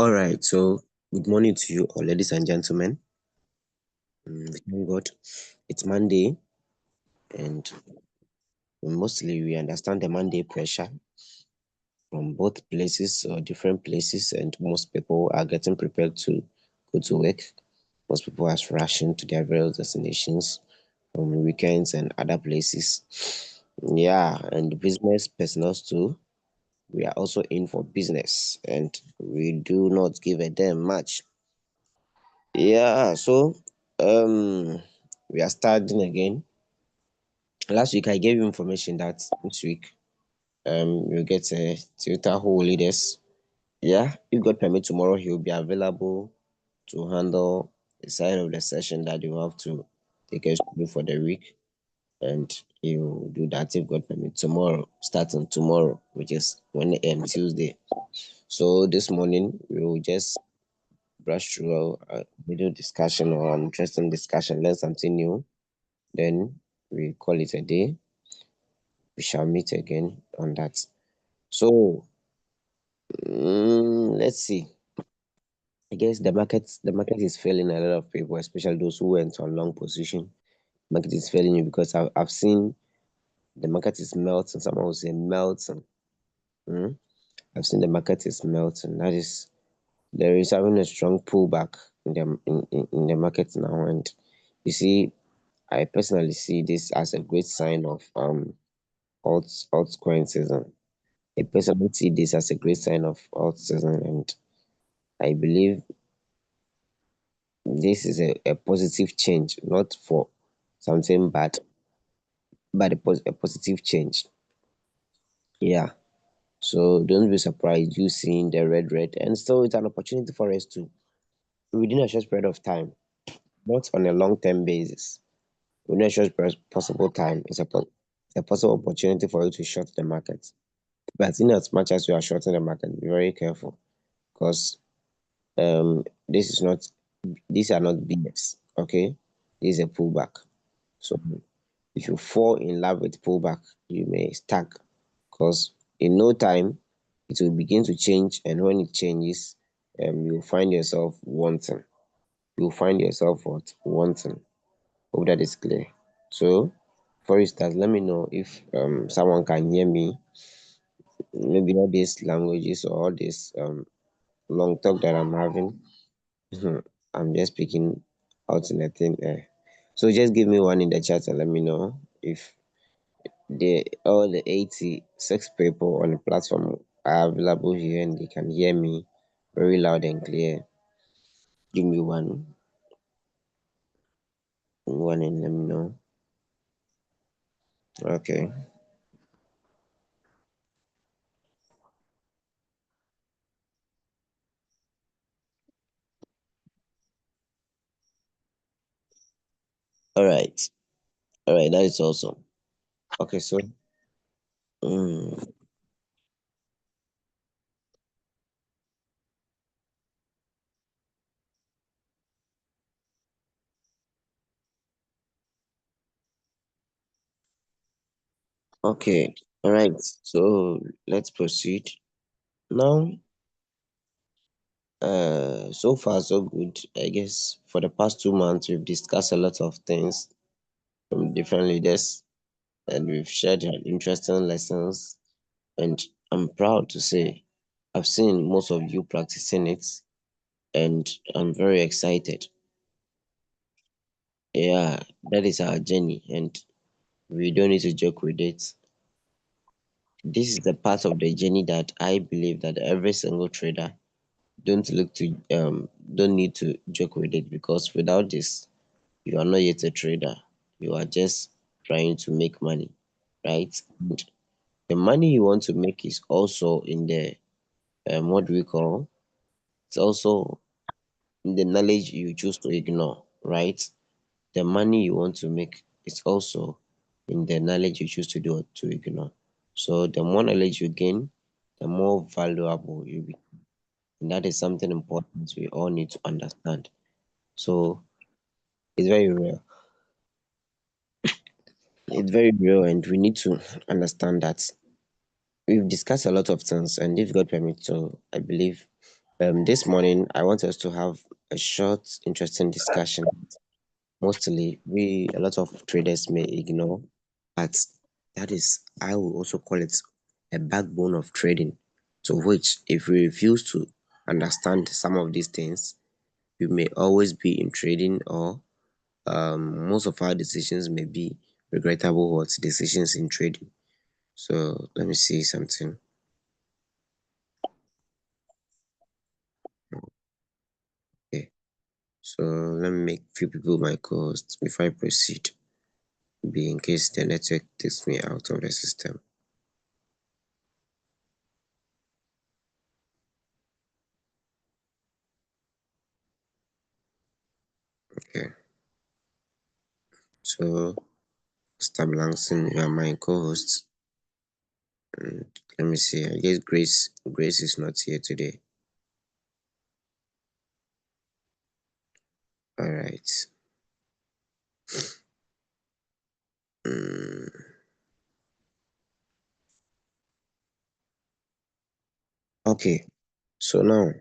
All right, so good morning to you all, ladies and gentlemen. Thank God it's Monday, and mostly we understand the Monday pressure from both places or different places, and most people are getting prepared to go to work. Most people are rushing to their various destinations from weekends and other places. Yeah, and business personals too. We are also in for business, and we do not give a damn much. Yeah, so we are starting again. Last week I gave you information that this week you'll get a Toyota holidays. Yeah, if God permit tomorrow he'll be available to handle the side of the session that you have to take us through for the week, and he'll do that if God permit tomorrow, starting tomorrow, which is Tuesday. So this morning we will just brush through a video discussion or an interesting discussion, learn something new. Then we call it a day. We shall meet again on that. So let's see. I guess the market is failing a lot of people, especially those who went on long position. Market is failing you because I've seen the market is melting. Someone will say melting. Mm? I've seen the market is melting. That is, there is having a strong pullback in the market now, and you see, I personally see this as a great sign of altcoin season. I personally see this as a great sign of alt season, and I believe this is a positive change, not for something bad, but a positive change. Yeah. So don't be surprised you seeing the red, and so it's an opportunity for us to, within a short period of time, not on a long-term basis, within a short possible time, it's a possible opportunity for you to short the market. But in as much as you are shorting the market, be very careful because this is not these are not BS, okay? This is a pullback. So if you fall in love with pullback, you may stack because in no time it will begin to change, and when it changes, you'll find yourself wanting. You'll find yourself what wanting. Hope that is clear. So, for instance, let me know if someone can hear me. Maybe all these languages or all this long talk that I'm having. I'm just speaking out in a thin air. So just give me one in the chat and let me know if all the 86 people on the platform are available here and they can hear me very loud and clear. Give me one and let me know. Okay. All right. All right. That is awesome. Okay. So, mm, okay. All right. So let's proceed. Now, so far so good. I guess for the past 2 months we've discussed a lot of things from different leaders, and we've shared interesting lessons. And I'm proud to say I've seen most of you practicing it, and I'm very excited. Yeah, that is our journey, and we don't need to joke with it. This is the part of the journey that I believe that every single trader don't need to joke with it, because without this you are not yet a trader. You are just trying to make money, right? And the money you want to make is also in the what do we call? It's also in the knowledge you choose to ignore, right? The money you want to make is also in the knowledge you choose to ignore. So the more knowledge you gain, the more valuable you be. And that is something important we all need to understand. So it's very real. It's very real, and we need to understand that we've discussed a lot of things, and if God permits, so I believe This morning, I want us to have a short, interesting discussion. Mostly, a lot of traders may ignore, but that is, I will also call it a backbone of trading. To which, if we refuse to understand some of these things, we may always be in trading, or most of our decisions may be regrettable what decisions in trading. So let me see something. Okay. So let me make few people my co-hosts before I proceed. Be in case the network takes me out of the system. Okay. So Mr. Blankson, you are my co-host. And let me see. I guess Grace is not here today. All right. Mm, okay. So now,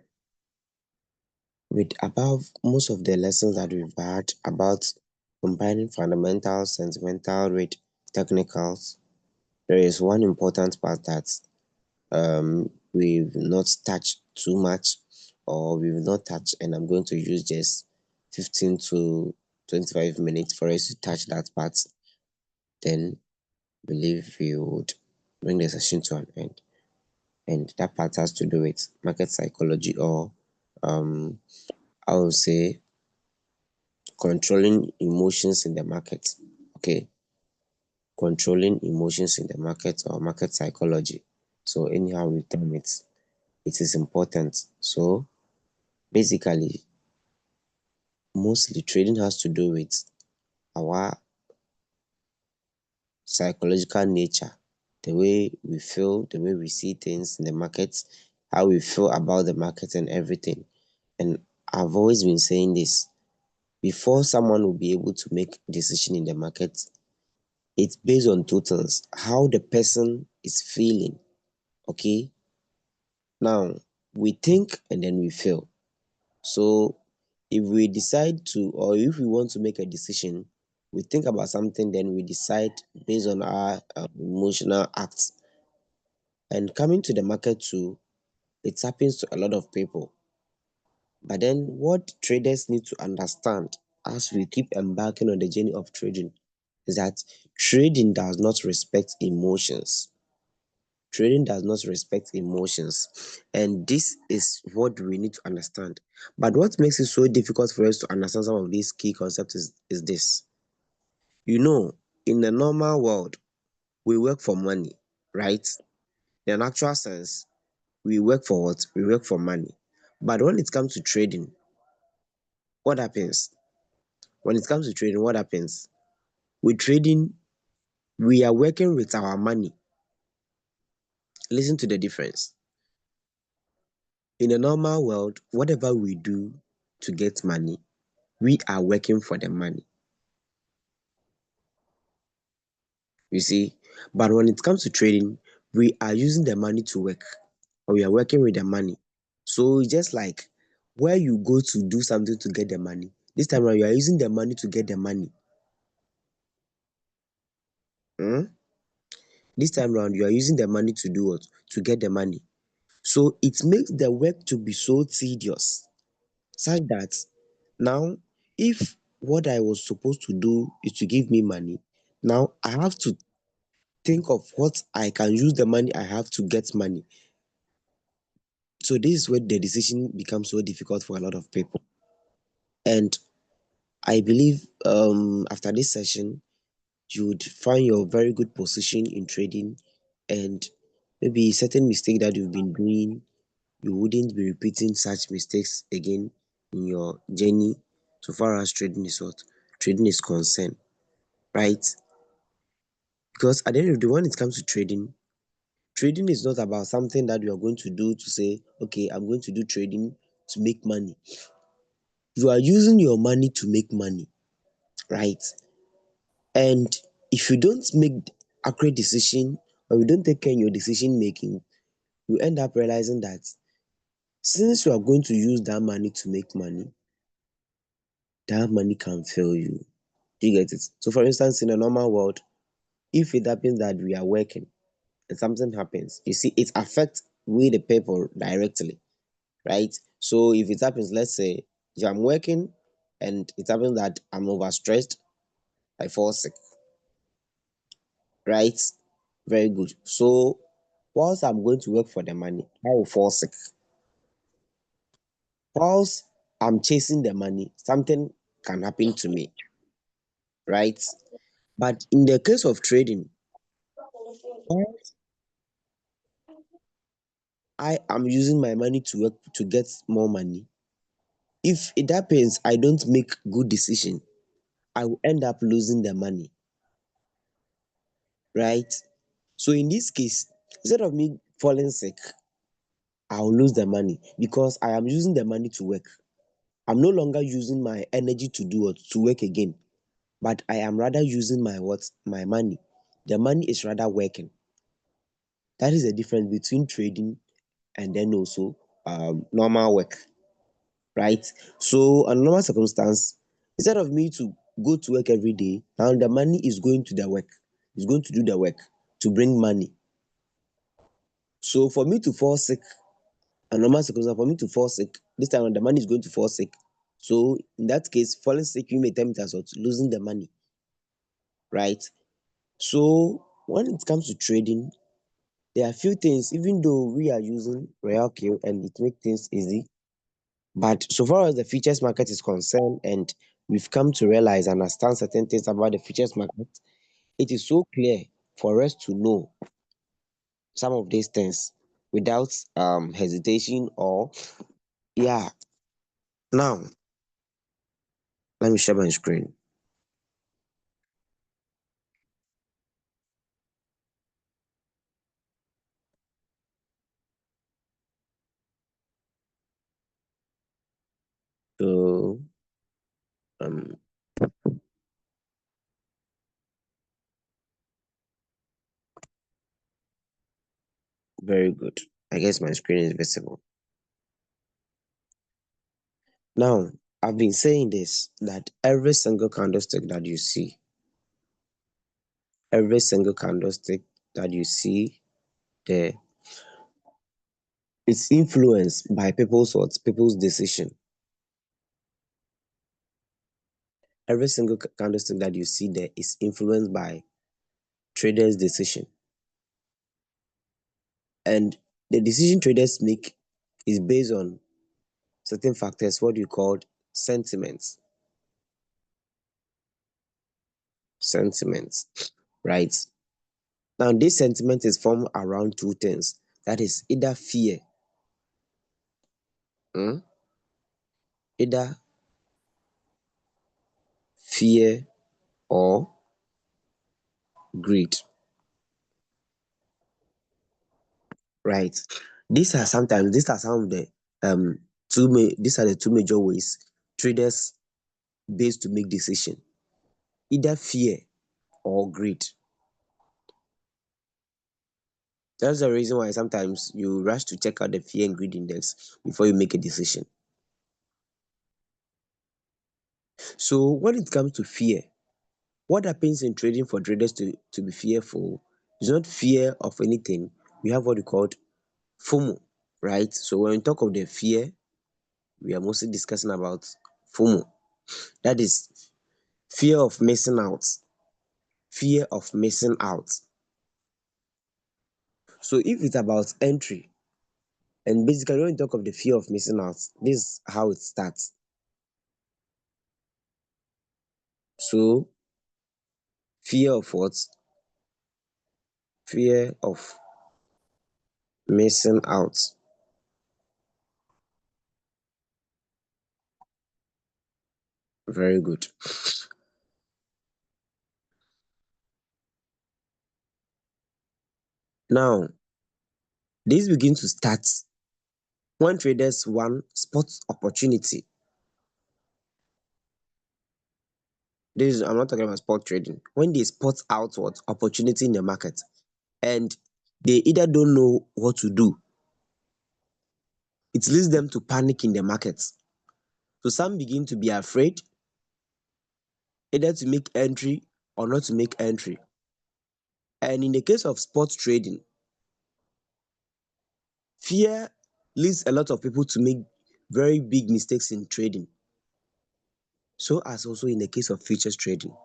with above most of the lessons that we've had about combining fundamentals, sentimental with technicals, there is one important part that we've not touched too much, or we've not touched, and I'm going to use just 15 to 25 minutes for us to touch that part. Then believe we would bring the session to an end. And that part has to do with market psychology, or um, I would say controlling emotions in the market. Okay, controlling emotions in the market, or market psychology. So anyhow we term it, it is important. So basically, mostly trading has to do with our psychological nature, the way we feel, the way we see things in the market, how we feel about the market and everything. And I've always been saying this, before someone will be able to make a decision in the market, it's based on two things: how the person is feeling. Okay. Now, we think and then we feel. So if we decide to, or if we want to make a decision, we think about something, then we decide based on our emotional acts. And coming to the market too, it happens to a lot of people. But then what traders need to understand as we keep embarking on the journey of trading is that trading does not respect emotions. Trading does not respect emotions. And this is what we need to understand. But what makes it so difficult for us to understand some of these key concepts is this. You know, in the normal world, we work for money, right? In an actual sense, we work for what? We work for money. But when it comes to trading, what happens? When it comes to trading, what happens? With trading, we are working with our money. Listen to the difference. In a normal world, whatever we do to get money, we are working for the money. You see? But when it comes to trading, we are using the money to work, or we are working with the money. So it's just like where you go to do something to get the money. This time around, you are using the money to get the money. Hmm? This time around, you are using the money to do what? To get the money. So it makes the work to be so tedious, such that now, if what I was supposed to do is to give me money, now I have to think of what I can use the money I have to get money. So this is where the decision becomes so difficult for a lot of people. And I believe after this session, you would find your very good position in trading, and maybe certain mistake that you've been doing, you wouldn't be repeating such mistakes again in your journey so far as trading is what? Trading is concerned, right? Because at the end of the day, when it comes to trading, trading is not about something that you are going to do to say, okay, I'm going to do trading to make money. You are using your money to make money, right? And if you don't make accurate decision, or you don't take care in your decision making, you end up realizing that Since you are going to use that money to make money, that money can fail you. Do you get it? So for instance, in a normal world, if it happens that we are working and something happens, you see it affects we the people directly, right? So if it happens, let's say if I'm working and it happens that I'm overstressed, I fall sick, right? Very good. So whilst I'm going to work for the money, I will fall sick. Whilst I'm chasing the money, something can happen to me, right? But in the case of trading, whilst I am using my money to work to get more money, if it happens I don't make good decision, I will end up losing the money, right? So in this case, instead of me falling sick, I will lose the money because I am using the money to work. I'm no longer using my energy to do what? To work again. But I am rather using my what? My money. The money is rather working. That is the difference between trading and then also normal work, right? So a normal circumstance, instead of me to go to work every day, now the money is going to the work. It's going to do the work to bring money. So for me to fall sick, a normal circumstance, for me to fall sick, this time the money is going to fall sick. So in that case, falling sick, you may term it as what? Losing the money, right? So when it comes to trading, there are few things, even though we are using Royal Q and it makes things easy, but so far as the futures market is concerned, and we've come to realize and understand certain things about the futures market, it is so clear for us to know some of these things without hesitation or yeah. Now let me share my screen. So um very good. I guess my screen is visible. Now I've been saying this that every single candlestick that you see there is influenced by people's what? People's decision. Every single candlestick that you see there is influenced by traders' decision. And the decision traders make is based on certain factors, what you call sentiments. Sentiments, right? Now, this sentiment is formed around two things. That is either fear, hmm, either fear or greed, right? These are some of the these are the two major ways traders base to make decision, either fear or greed. That's the reason why sometimes you rush to check out the fear and greed index before you make a decision. So when it comes to fear, what happens in trading for traders to be fearful is not fear of anything. We have what we call FOMO, right? So when we talk of the fear, we are mostly discussing about FOMO. That is fear of missing out. Fear of missing out. So if it's about entry, and basically when we talk of the fear of missing out, this is how it starts. So fear of what? Fear of missing out. Very good. Now, this begins to start when traders one spot opportunity. I'm not talking about spot trading. When they spot out what opportunity in the market and they either don't know what to do, it leads them to panic in the markets. So some begin to be afraid either to make entry or not to make entry. And in the case of spot trading, fear leads a lot of people to make very big mistakes in trading. So as also in the case of futures trading.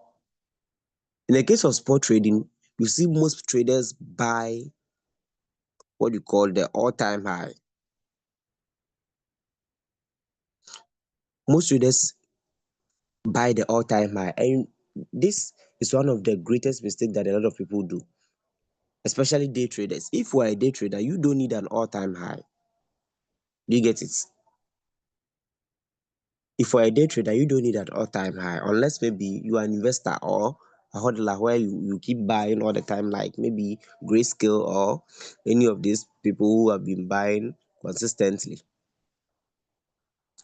In the case of spot trading, you see most traders buy what you call the all-time high. Most traders buy the all-time high, and this is one of the greatest mistakes that a lot of people do, especially day traders. If you are a day trader, you don't need an all-time high. Do you get it? If you are a day trader, you don't need an all-time high unless maybe you are an investor or a hodler where you keep buying all the time, like maybe Grayscale or any of these people who have been buying consistently,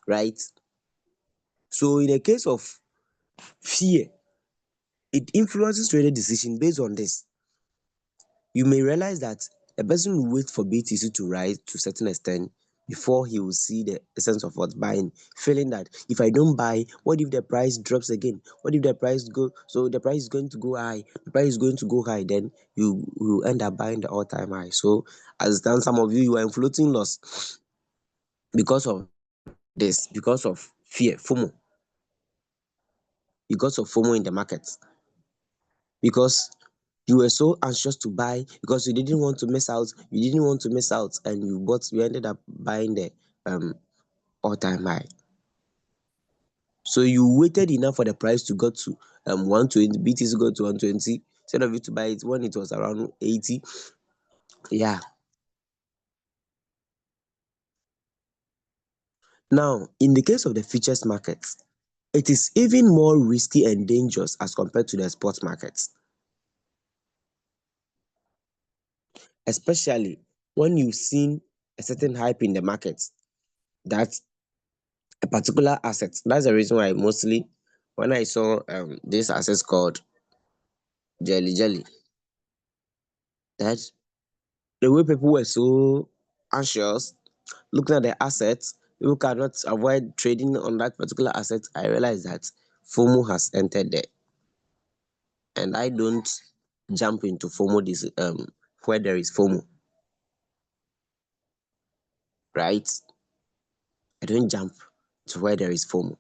right? So in the case of fear, it influences trader decision based on this. You may realize that a person will wait for BTC to rise to a certain extent before he will see the essence of what buying, feeling that if I don't buy, what if the price drops again? What if the price go so the price is going to go high? The price is going to go high, then you will end up buying the all-time high. So as it stands, some of you are in floating loss because of this, because of fear, FOMO, because of FOMO in the market, because you were so anxious to buy because you didn't want to miss out, and you ended up buying the all-time high. So you waited enough for the price to go to 120, BTC go to 120, instead of you to buy it when it was around 80. Yeah. Now, in the case of the futures market, it is even more risky and dangerous as compared to the spot market, especially when you've seen a certain hype in the market that a particular asset. That's the reason why mostly when I saw this asset called Jelly, that the way people were so anxious looking at the assets, people cannot avoid trading on that particular asset. I realized that FOMO has entered there, and I don't jump into FOMO this where there is FOMO, right? I don't jump to where there is FOMO.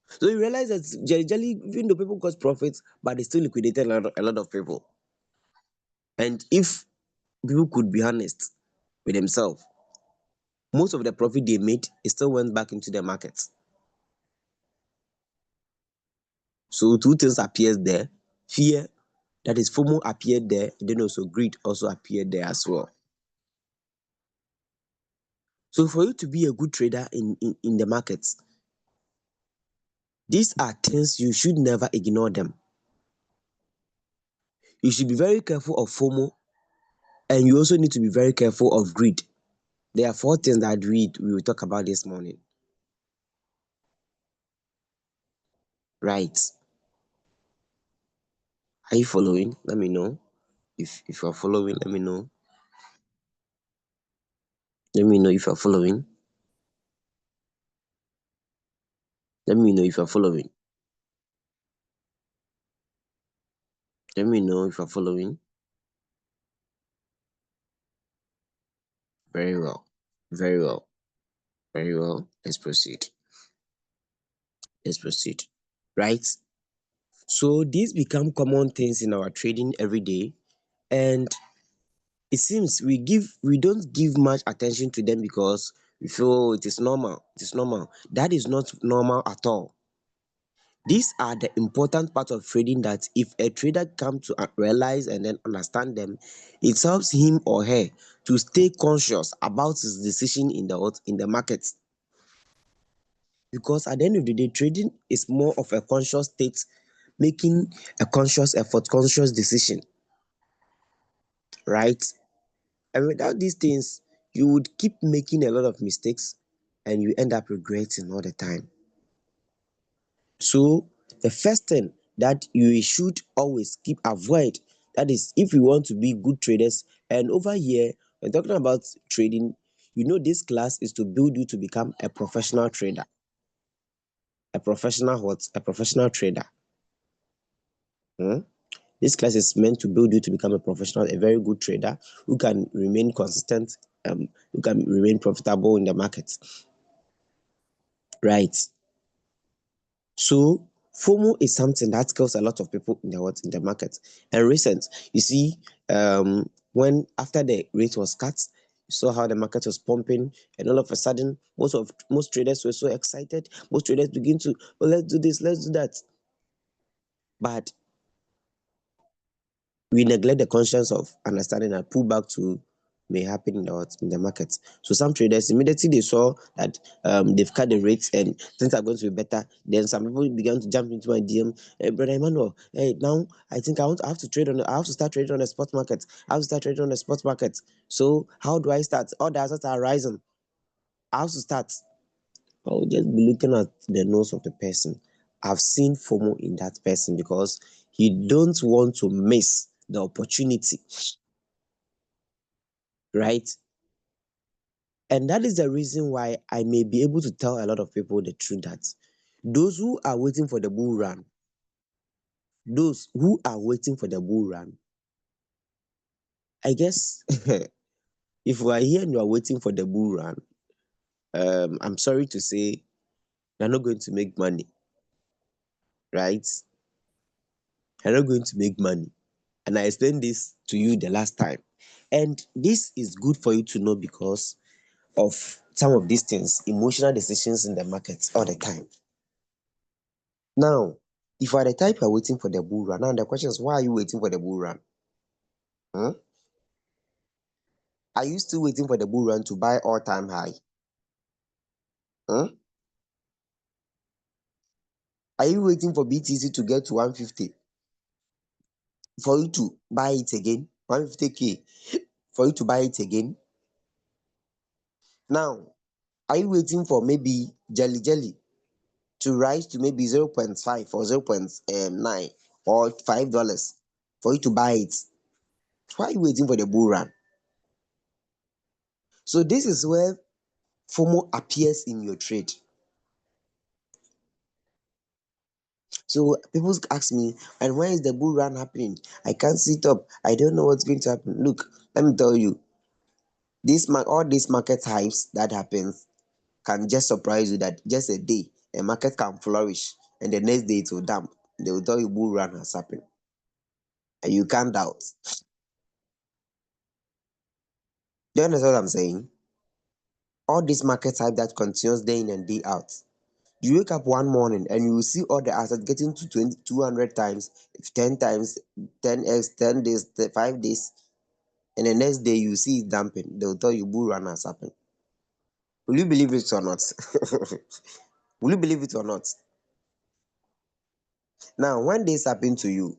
So you realize that Jelly, even though people got profits, but they still liquidated a lot of people. And if people could be honest with themselves, most of the profit they made still went back into the market. So two things appeared there. Fear, that is FOMO, appeared there, and then also greed also appeared there as well. So for you to be a good trader in the markets, these are things you should never ignore them. You should be very careful of FOMO, and you also need to be very careful of greed. There are four things that we will talk about this morning. Right. Are you following? Let me know. If you're following, let me know. Let me know if you're following. Let me know if you're following. Let me know if you're following. Very well. Very well. Very well. Let's proceed. Let's proceed. Right? So these become common things in our trading every day, and it seems we don't give much attention to them because we feel it is normal. It is normal. That is not normal at all. These are the important part of trading that if a trader comes to realize and then understand them, it helps him or her to stay conscious about his decision in the market. Because at the end of the day, trading is more of a conscious state, making a conscious effort, conscious decision, right? And without these things, you would keep making a lot of mistakes and you end up regretting all the time. So the first thing that you should always keep avoid, that is if you want to be good traders, and over here we're talking about trading, This class is to build you to become a professional trader. A professional what? A professional trader. Hmm? This class is meant to build you to become a professional, a very good trader who can remain consistent, who can remain profitable in the market. Right. So FOMO is something that kills a lot of people in the market. And recent, you see, when after the rate was cut, you saw how the market was pumping, and all of a sudden, most traders were so excited. Most traders begin to, oh, let's do this, let's do that. But we neglect the conscience of understanding that pullback to may happen in the market. So some traders immediately they saw that they've cut the rates and things are going to be better. Then some people began to jump into my DM, hey, brother Emmanuel, hey, now I think I have to I have to start trading on the spot market. I have to start trading on the spot market. So how do I start? All the assets are rising. I have to start. I'll just be looking at the nose of the person. I've seen FOMO in that person because he don't want to miss the opportunity, right? And that is the reason why I may be able to tell a lot of people the truth that those who are waiting for the bull run, those who are waiting for the bull run, I guess if we are here and you are waiting for the bull run, I'm sorry to say you're not going to make money, right? You're not going to make money. And I explained this to you the last time. And this is good for you to know because of some of these things, emotional decisions in the market all the time. Now, if you are the type you are waiting for the bull run, now the question is, why are you waiting for the bull run? Hmm? Are you still waiting for the bull run to buy all-time high? Hmm? Are you waiting for BTC to get to 150 for you to buy it again? 150K for you to buy it again? Now, are you waiting for maybe jelly to rise to maybe 0.5 or 0.9 or $5 for you to buy it? Why are you waiting for the bull run? So this is where FOMO appears in your trade. So people ask me, and when is the bull run happening? I can't sit up. I don't know what's going to happen. Look, let me tell you, all these market hypes that happens can just surprise you that just a day a market can flourish and the next day it will dump. They will tell you bull run has happened. And you can't doubt. Do you understand what I'm saying? All this market hype that continues day in and day out. You wake up one morning and you will see all the assets getting to 20, 200 times, 10 times, 10x, 10 days, 5 days, and the next day you see it dumping. They'll tell you bull run has happened. Will you believe it or not? Will you believe it or not? Now, when this happen to you,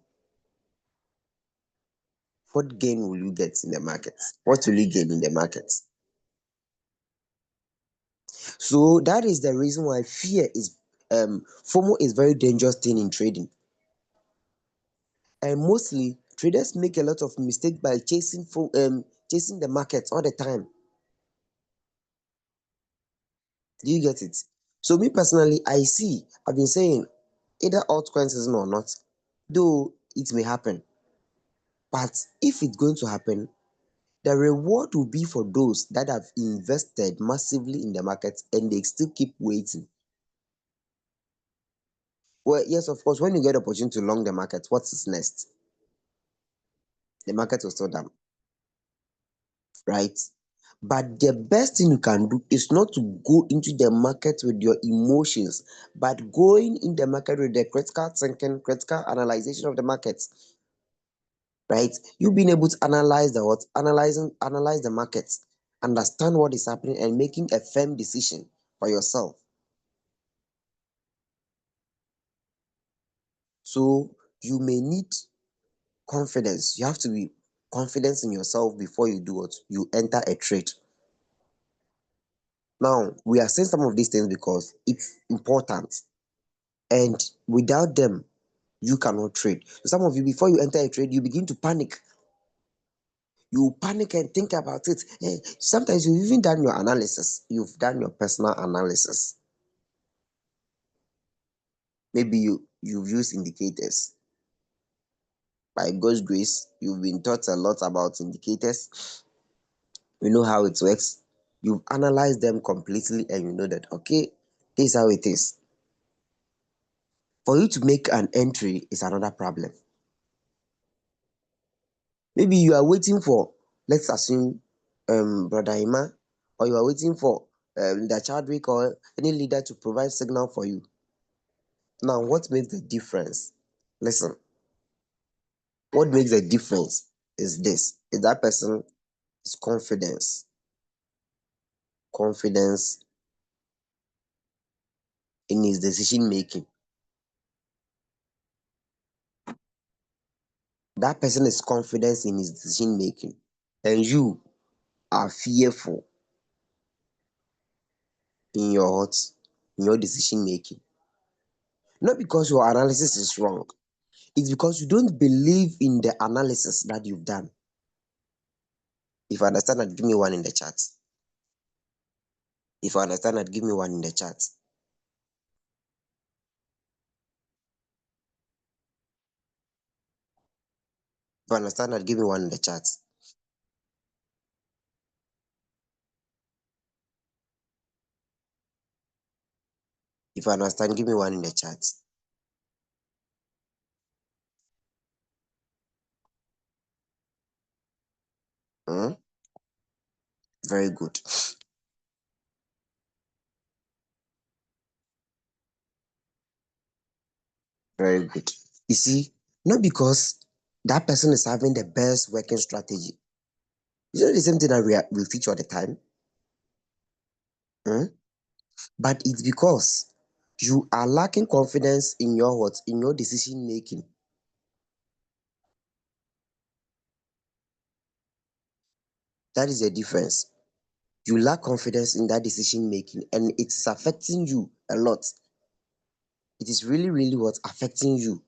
what gain will you get in the market? What will you gain in the market? So that is the reason why FOMO is very dangerous thing in trading. And mostly traders make a lot of mistake by chasing the market all the time. Do you get it? So me personally, I've been saying either altcoin season or not, though it may happen. But if it's going to happen, the reward will be for those that have invested massively in the market and they still keep waiting. Well, yes, of course, when you get opportunity to long the market, what's next? The market will still down, right? But the best thing you can do is not to go into the market with your emotions, but going in the market with the critical thinking, critical analyzation of the market, right? You being able to analyze the what, analyze the market, understand what is happening, and making a firm decision for yourself. So you may need confidence. You have to be confident in yourself before you do what? You enter a trade. Now, we are saying some of these things because it's important. And without them, you cannot trade. So some of you, before you enter a trade, you begin to panic. You panic and think about it. Sometimes you've even done your analysis. You've done your personal analysis. Maybe you've used indicators. By God's grace, you've been taught a lot about indicators. You know how it works. You've analyzed them completely and you know that, okay, this is how it is. For you to make an entry is another problem. Maybe you are waiting for, let's assume, Brother Ima, or you are waiting for the Chadwick or any leader to provide signal for you. Now, what makes the difference? Listen, what makes the difference is this: is that person is confidence in his decision making. That person is confident in his decision making, and you are fearful in your heart, in your decision making. Not because your analysis is wrong, it's because you don't believe in the analysis that you've done. If you understand that, give me one in the chat. If you understand that, give me one in the chat. If you understand that, give me one in the chat. If you understand, give me one in the chat. Hmm? Very good. Very good. You see, not because that person is having the best working strategy. It's not the same thing that we teach all the time. Hmm? But it's because you are lacking confidence in your what? In your decision making. That is the difference. You lack confidence in that decision making, and it's affecting you a lot. It is really, really what affecting you.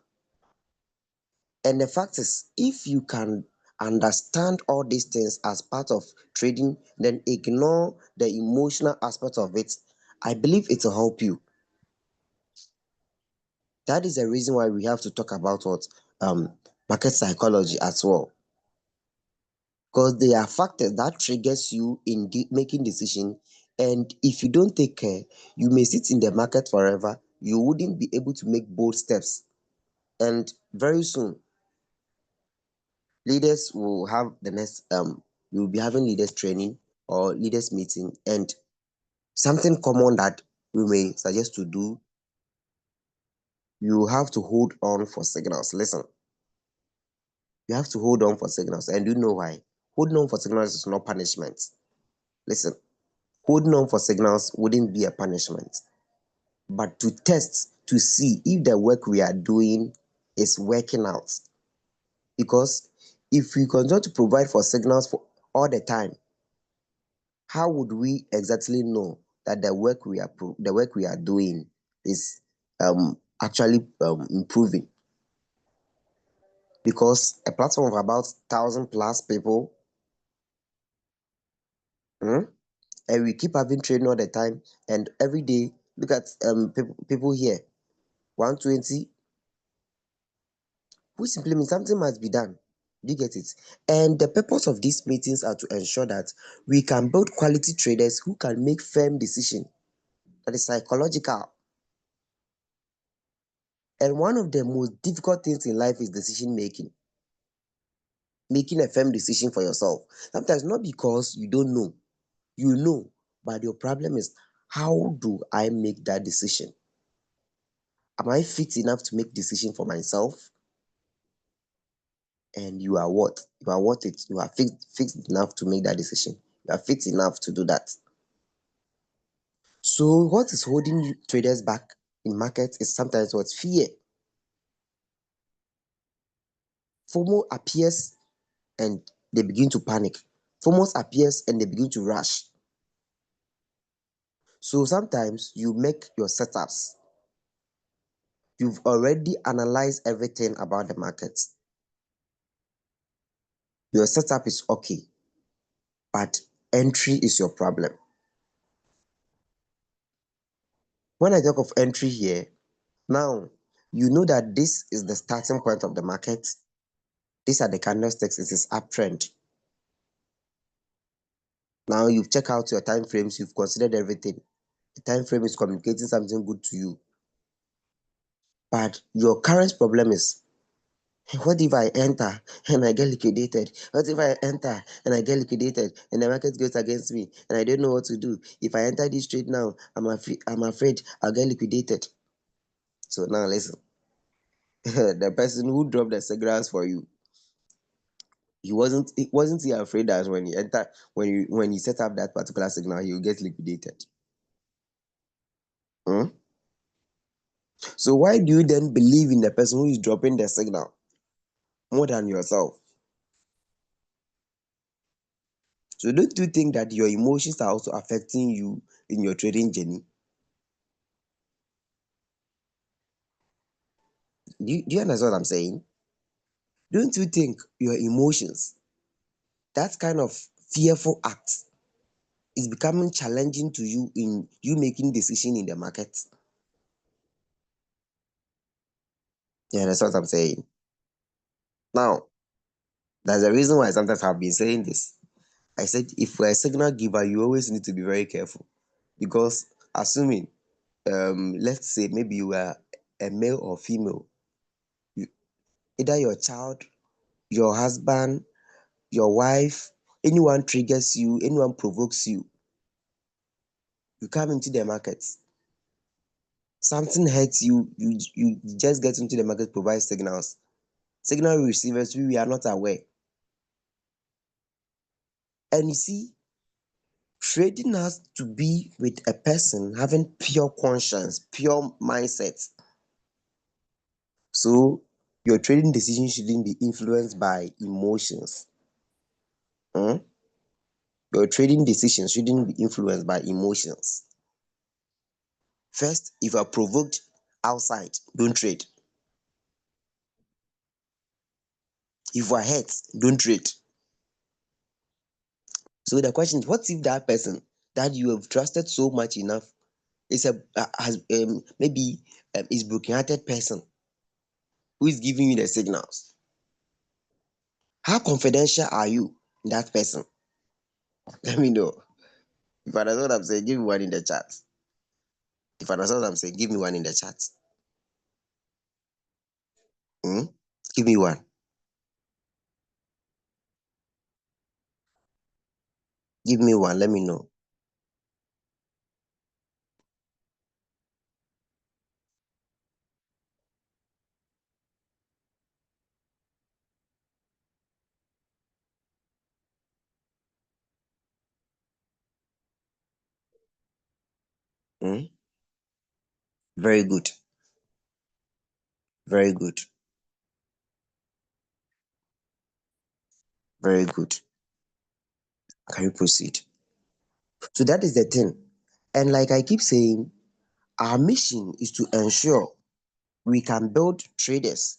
And the fact is, if you can understand all these things as part of trading, then ignore the emotional aspect of it, I believe it will help you. That is the reason why we have to talk about what market psychology as well. Because there are factors that triggers you in making decision, and if you don't take care, you may sit in the market forever. You wouldn't be able to make bold steps, and very soon leaders will have the next we will be having leaders training or leaders meeting, and something common that we may suggest to do: you have to hold on for signals. Listen, you have to hold on for signals, and you know why. Holding on for signals is not punishment. Listen, holding on for signals wouldn't be a punishment, but to test to see if the work we are doing is working out. Because if we continue to provide for signals for all the time, how would we exactly know that the work we are doing is actually improving? Because a platform of about 1,000 plus people, hmm, and we keep having training all the time, and every day look at people here 120, which simply means something must be done. Do you get it? And the purpose of these meetings are to ensure that we can build quality traders who can make firm decisions. That is psychological. And one of the most difficult things in life is decision making. Making a firm decision for yourself. Sometimes not because you don't know, you know, but your problem is, how do I make that decision? Am I fit enough to make decision for myself? And you are what? You are what it. You are fixed enough to make that decision. You are fit enough to do that. So what is holding traders back in markets is sometimes what? Fear. FOMO appears and they begin to panic. FOMO appears and they begin to rush. So sometimes you make your setups. You've already analyzed everything about the market. Your setup is okay, but entry is your problem. When I talk of entry here, now you know that this is the starting point of the market. These are the candlesticks, it is uptrend. Now you've checked out your time frames, you've considered everything. The time frame is communicating something good to you. But your current problem is, what if I enter and I get liquidated? What if I enter and I get liquidated and the market goes against me and I don't know what to do? If I enter this trade now, I'm afraid I'll get liquidated. So now listen, the person who dropped the signals for you, he wasn't he afraid that when he enter when he set up that particular signal, he will get liquidated. Hmm? So why do you then believe in the person who is dropping the signal more than yourself? So don't you think that your emotions are also affecting you in your trading journey? Do you understand what I'm saying? Don't you think your emotions, that kind of fearful act, is becoming challenging to you in you making decision in the market? Yeah, that's what I'm saying. Now, that's the reason why sometimes I've been saying this. I said if you're a signal giver, you always need to be very careful. Because assuming, let's say maybe you are a male or female, you, either your child, your husband, your wife, anyone triggers you, anyone provokes you, you come into the market, something hurts you, you just get into the market, provide signals. Signal receivers, we are not aware. And you see, trading has to be with a person having pure conscience, pure mindset. So your trading decision shouldn't be influenced by emotions. Hmm? Your trading decisions shouldn't be influenced by emotions. First, if you are provoked outside, don't trade. If you are hurt, don't trade. So the question is, what if that person that you have trusted so much enough is a has maybe is broken-hearted person who is giving you the signals? How confidential are you in that person? Let me know. If I understand what I'm saying, give me one in the chat. If I understand what I'm saying, give me one in the chat. Hmm? Give me one. Give me one. Let me know. Hmm? Very good. Very good. Very good. Can you proceed? So that is the thing. And like I keep saying, our mission is to ensure we can build traders.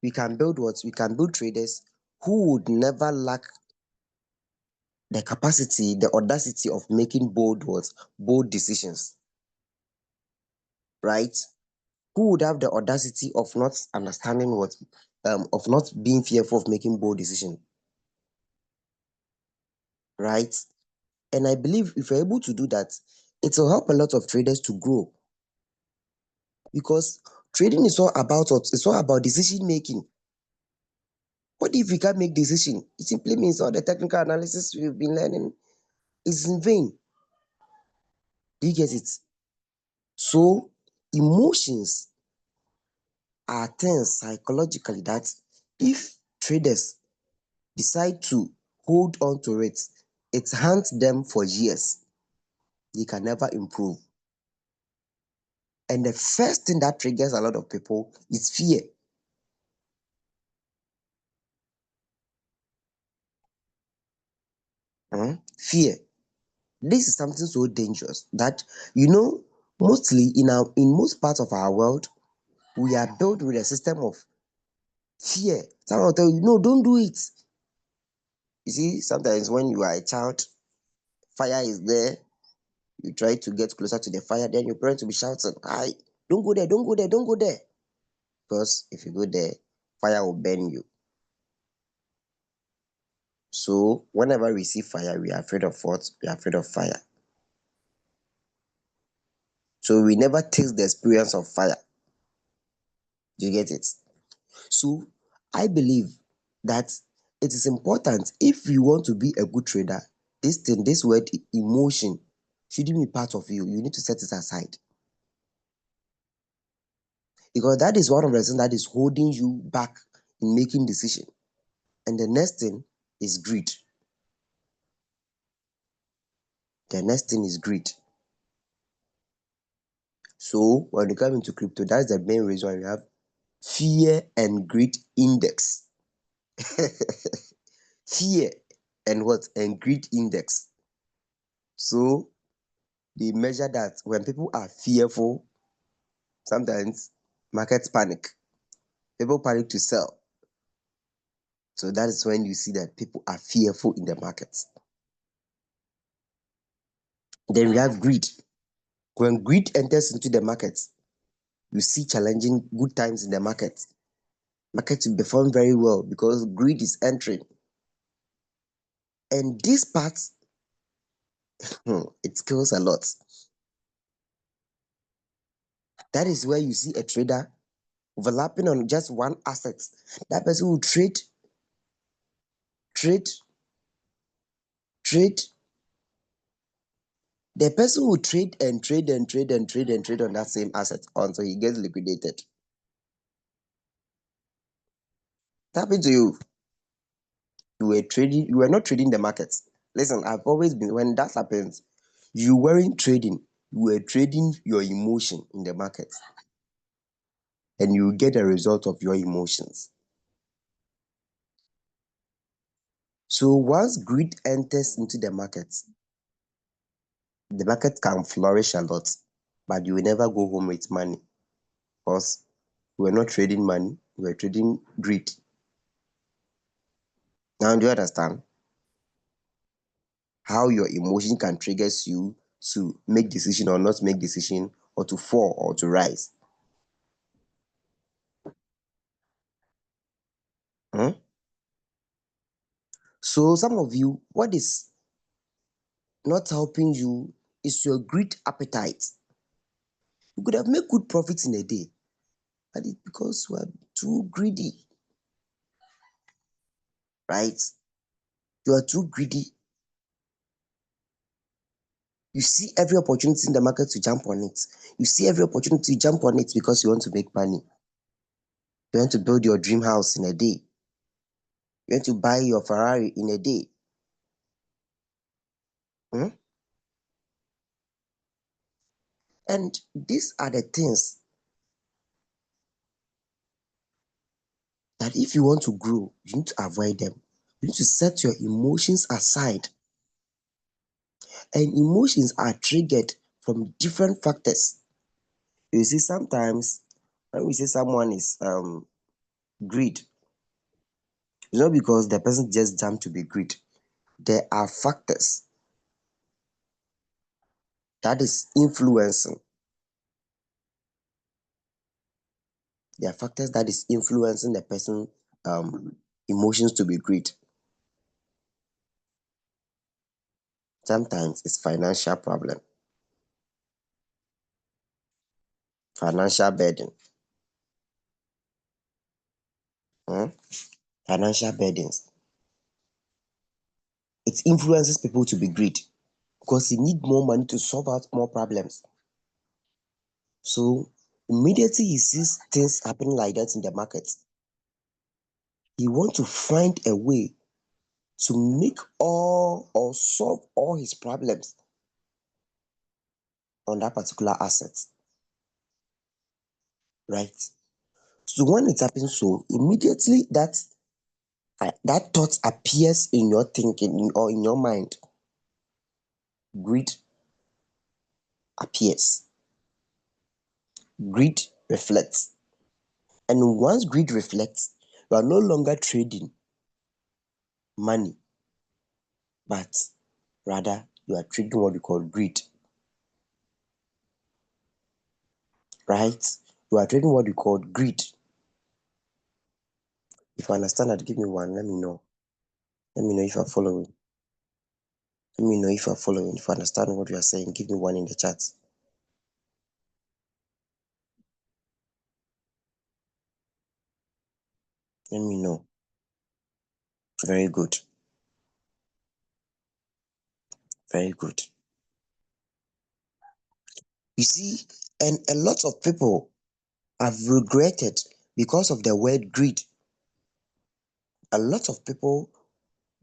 We can build what? We can build traders who would never lack the capacity, the audacity of making bold what? Bold decisions, right? Who would have the audacity of not understanding what, of not being fearful of making bold decision, right? And I believe if you're able to do that, it will help a lot of traders to grow, because trading is all about what? It's all about decision making. What if we can't make decision? It simply means all the technical analysis we've been learning is in vain. Do you get it? So emotions are things psychologically that if traders decide to hold on to it, it haunts them for years. They can never improve. And the first thing that triggers a lot of people is fear. Fear. This is something so dangerous that, mostly in most parts of our world, we are built with a system of Fear. Someone will tell you, no, don't do it. You see, sometimes when you are a child, fire is there, you try to get closer to the fire, then your parents will be shouting, "Hi, don't go there, don't go there, don't go there." Because if you go there, fire will burn you. So whenever we see fire, we are afraid of what? We are afraid of fire. So we never taste the experience of fire. Do you get it? So I believe that it is important, if you want to be a good trader, this word emotion shouldn't be part of you. You need to set it aside. Because that is one of the things that is holding you back in making decision. And the next thing is greed. The next thing is greed. So when you come into crypto, that's the main reason why we have fear and greed index. Fear and what? And greed index. So they measure that when people are fearful, sometimes markets panic. People panic to sell. So that is when you see that people are fearful in the markets. Then we have greed. When greed enters into the markets, you see challenging good times in the market. Markets will perform very well because greed is entering. And this part, it kills a lot. That is where you see a trader overlapping on just one asset. That person will trade, trade, trade. The person will trade and trade and trade and trade and trade on that same asset until he gets liquidated. It happened to you. You were not trading the markets. Listen, I've always been, when that happens, you weren't trading, you were trading your emotion in the market, and you get a result of your emotions. So once greed enters into the market can flourish a lot, but you will never go home with money because we were not trading money, we were trading greed. Now, do you understand how your emotion can trigger you to make decision or not make decision, or to fall or to rise? Hmm? So some of you, what is not helping you is your greed appetite. You could have made good profits in a day, but it's because you are too greedy, right? You are too greedy. You see every opportunity in the market to jump on it. You see every opportunity to jump on it because you want to make money. You want to build your dream house in a day. You want to buy your Ferrari in a day. Hmm? And these are the things that if you want to grow, you need to avoid them. You need to set your emotions aside. And emotions are triggered from different factors. You see, sometimes when we say someone is greed, it's not because the person just jumped to be greed. There are factors that is influencing. There are factors that is influencing the person emotions to be greed. Sometimes it's financial problem, financial burden, hmm? Financial burdens. It influences people to be greed because they need more money to solve out more problems. So immediately he sees things happening like that in the market, he wants to find a way to make all or solve all his problems on that particular asset, right? So when it happens, so immediately that thought appears in your thinking or in your mind, greed appears, greed reflects. And once greed reflects, You are no longer trading money, but rather you are trading what we call greed, right? You are trading what we call greed. If you understand that, give me one. Let me know. Let me know if you're following. Let me know if you're following. If you understand what we are saying, give me one in the chat. Let me know. Very good. Very good. You see, and a lot of people have regretted because of the word greed. A lot of people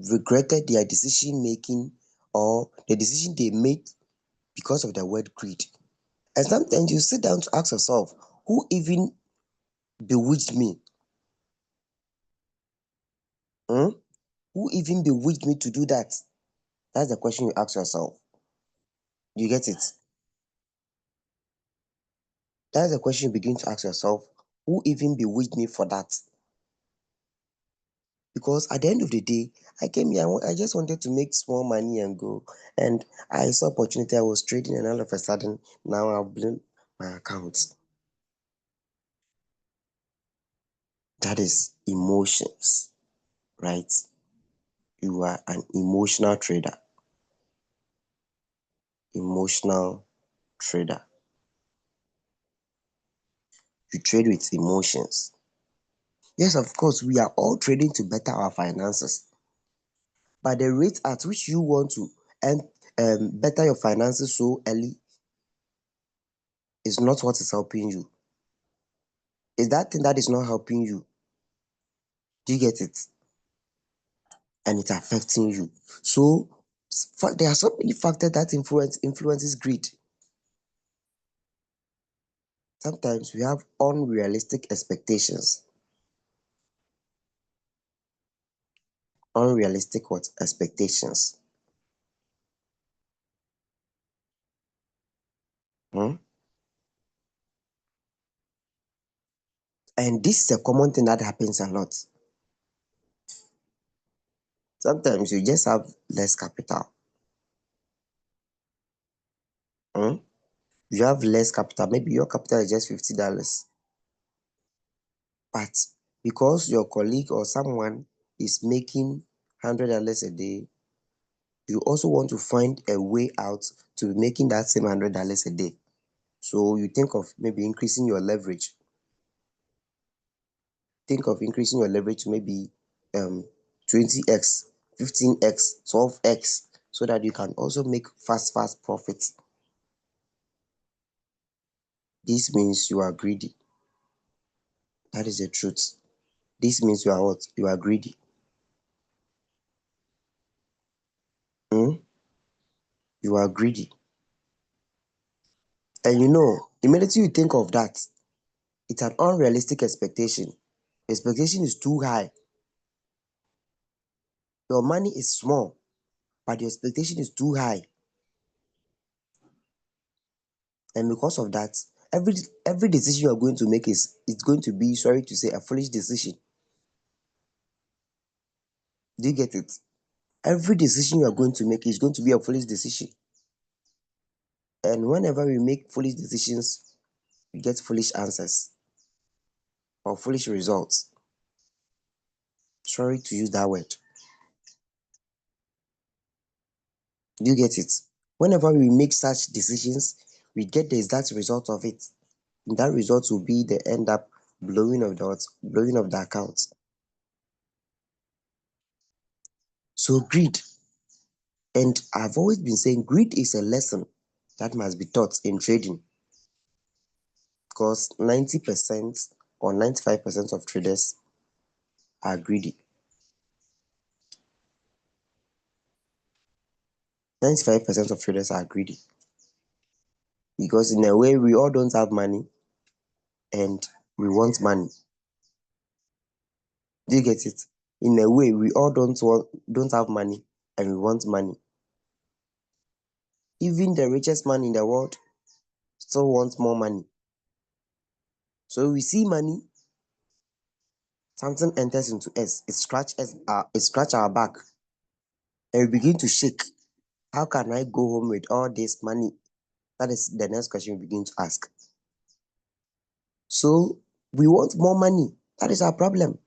regretted their decision making or the decision they made because of the word greed. And sometimes you sit down to ask yourself, who even bewitched me? Hmm? Who even bewitched me to do that? That's the question you ask yourself. You get it? That's the question you begin to ask yourself. Who even bewitched me for that? Because at the end of the day, I came here, I just wanted to make small money and go. And I saw opportunity, I was trading, and all of a sudden, now I've blown my accounts. That is emotions, right? You are an emotional trader. Emotional trader. You trade with emotions. Yes, of course, we are all trading to better our finances. But the rate at which you want to and better your finances so early is not what is helping you. Is that thing that is not helping you. Do you get it? And it's affecting you. So there are so many factors that influences greed. Sometimes we have unrealistic expectations. Unrealistic what? Expectations. Hmm? And this is a common thing that happens a lot. Sometimes you just have less capital. Hmm? You have less capital. Maybe your capital is just $50. But because your colleague or someone is making $100 a day, you also want to find a way out to making that same $100 a day. So you think of maybe increasing your leverage. Think of increasing your leverage to maybe 20x, 15x, 12x, so that you can also make fast profits. This means you are greedy. That is the truth. This means you are what? You are greedy. Hmm? You are greedy. And immediately you think of that, it's an unrealistic expectation. Expectation is too high. Your money is small, but the expectation is too high. And because of that, every decision you are going to make is it's going to be, sorry to say, a foolish decision. Do you get it? Every decision you are going to make is going to be a foolish decision. And whenever we make foolish decisions, we get foolish answers or foolish results. Sorry to use that word. Do you get it? Whenever we make such decisions, we get the exact result of it. And that result will be the end up blowing of the account. So greed, and I've always been saying greed is a lesson that must be taught in trading, because 90% or 95% of traders are greedy. 95% of traders are greedy because in a way we all don't have money and we want money. Do you get it? In a way we all don't have money and we want money. Even the richest man in the world still wants more money. So we see money, Something enters into us, it scratch our back, and we begin to shake. How can I go home with all this money? That is the next question we begin to ask. So we want more money. That is our problem.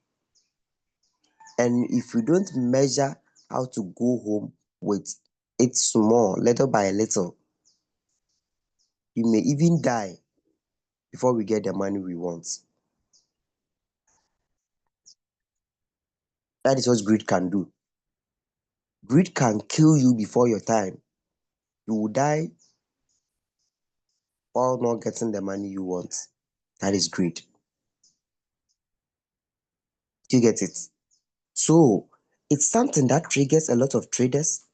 And if we don't measure how to go home with it small, little by little, we may even die before we get the money we want. That is what greed can do. Greed can kill you before your time. You will die while not getting the money you want. That is greed. Do you get it? So it's something that triggers a lot of traders.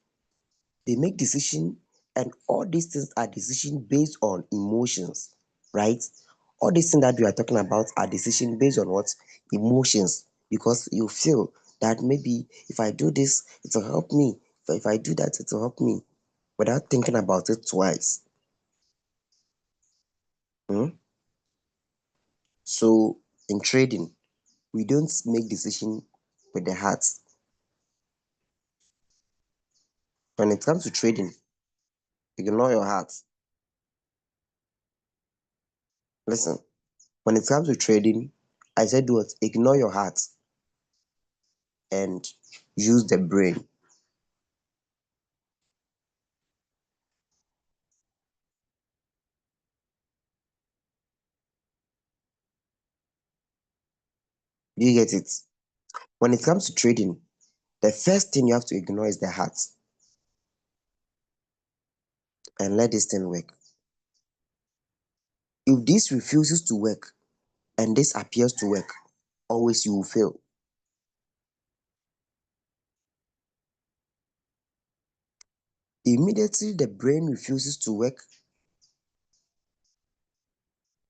They make decisions, and all these things are decisions based on emotions, right? All these things that we are talking about are decisions based on what? Emotions. Because you feel that maybe if I do this, it will help me. If I do that, it will help me without thinking about it twice. Hmm? So in trading, we don't make decisions with the heart. When it comes to trading, ignore your heart. Listen, when it comes to trading, I said what? Ignore your heart and use the brain. Do you get it? When it comes to trading, the first thing you have to ignore is the heart and let this thing work. If this refuses to work and this appears to work, always you will fail. Immediately the brain refuses to work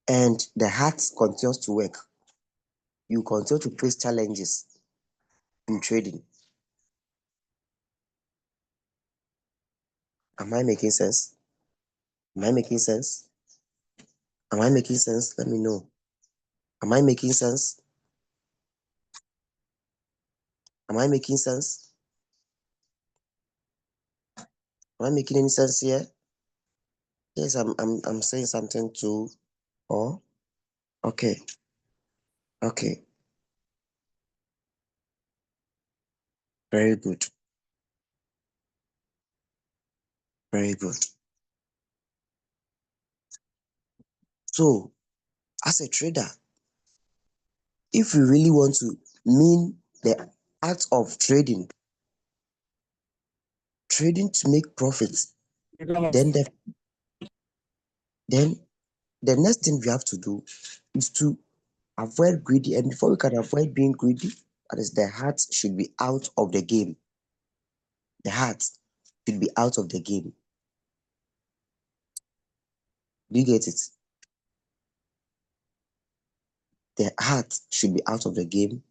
and the heart continues to work, you continue to face challenges in trading. Am I making sense? Am I making sense? Am I making sense? Let me know. Am I making sense? Am I making sense? Am I making any sense here? Yes, I'm saying something too. Or okay, okay, very good, very good. So, as a trader, if you really want to mean the art of trading to make profits, then then the next thing we have to do is to avoid greedy. And before we can avoid being greedy, that is, the heart should be out of the game. The heart should be out of the game. Do you get it? The heart should be out of the game.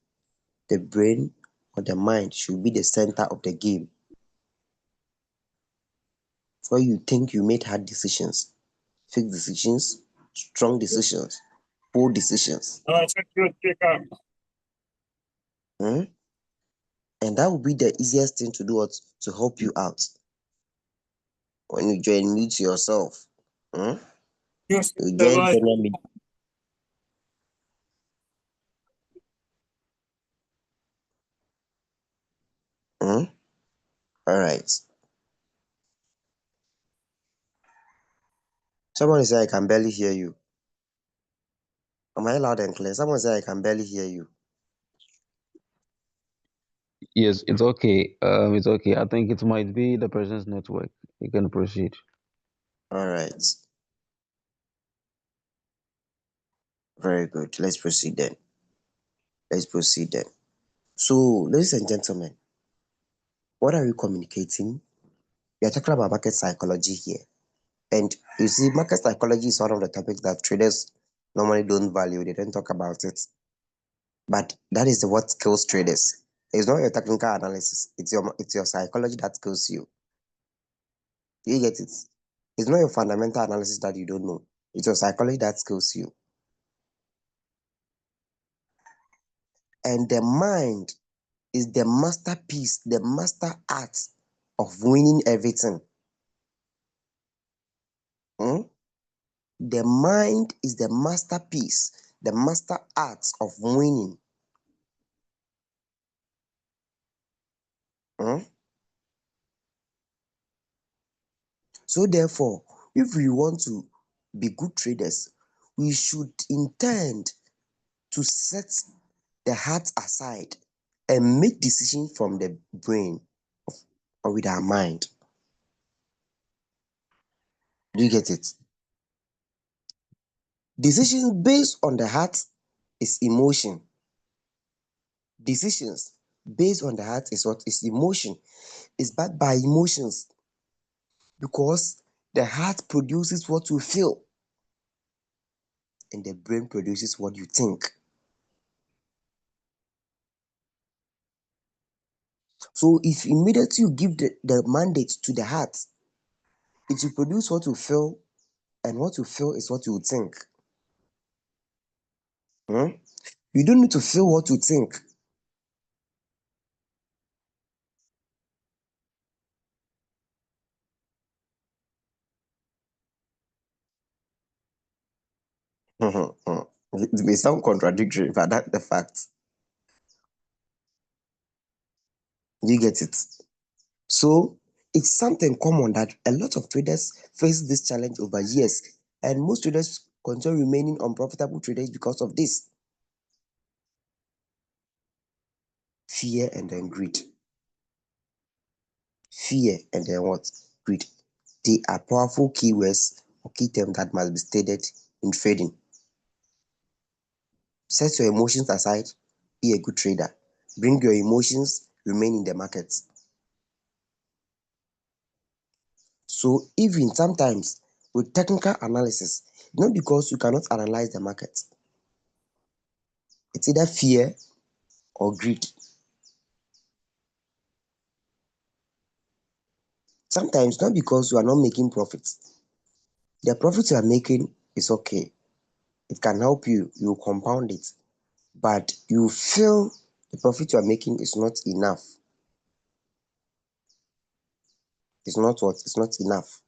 The brain or the mind should be the center of the game. Where you think you made hard decisions, fake decisions, strong decisions, bold decisions. Hmm? And that would be the easiest thing to do what, to help you out when you join mute yourself. Hmm? You join general meet. Hmm? All right. Someone say I can barely hear you. Am I loud and clear? Someone say I can barely hear you. Yes, it's okay. It's okay. I think it might be the person's network. You can proceed. All right. Very good. Let's proceed then. Let's proceed then. So, ladies and gentlemen, what are we communicating? We are talking about market psychology here. And you see, market psychology is one of the topics that traders normally don't value. They don't talk about it. But that is what kills traders. It's not your technical analysis. It's your psychology that kills you. Do you get it? It's not your fundamental analysis that you don't know. It's your psychology that kills you. And the mind is the masterpiece, the master art of winning everything. Hmm? The mind is the masterpiece, the master art of winning. Hmm? So therefore, if we want to be good traders, we should intend to set the heart aside and make decisions from the brain or with our mind. Do you get it? Decisions based on the heart is emotion. Decisions based on the heart is what is emotion. It's backed by emotions because the heart produces what you feel and the brain produces what you think. So if immediately you give the mandate to the heart, it will produce what you feel, and what you feel is what you think. Hmm? You don't need to feel what you think. It may sound contradictory, but that's the fact. You get it? So it's something common that a lot of traders face this challenge over years, and most traders continue remaining unprofitable traders because of this fear and then greed. Fear and then what? Greed. They are powerful keywords or key terms that must be stated in trading. Set your emotions aside, be a good trader. Bring your emotions, remain in the market. So even sometimes with technical analysis, not because you cannot analyze the market, it's either fear or greed. Sometimes not because you are not making profits. The profit you are making is okay. It can help you, you compound it. But you feel the profit you are making is not enough. It's not what? It's not enough.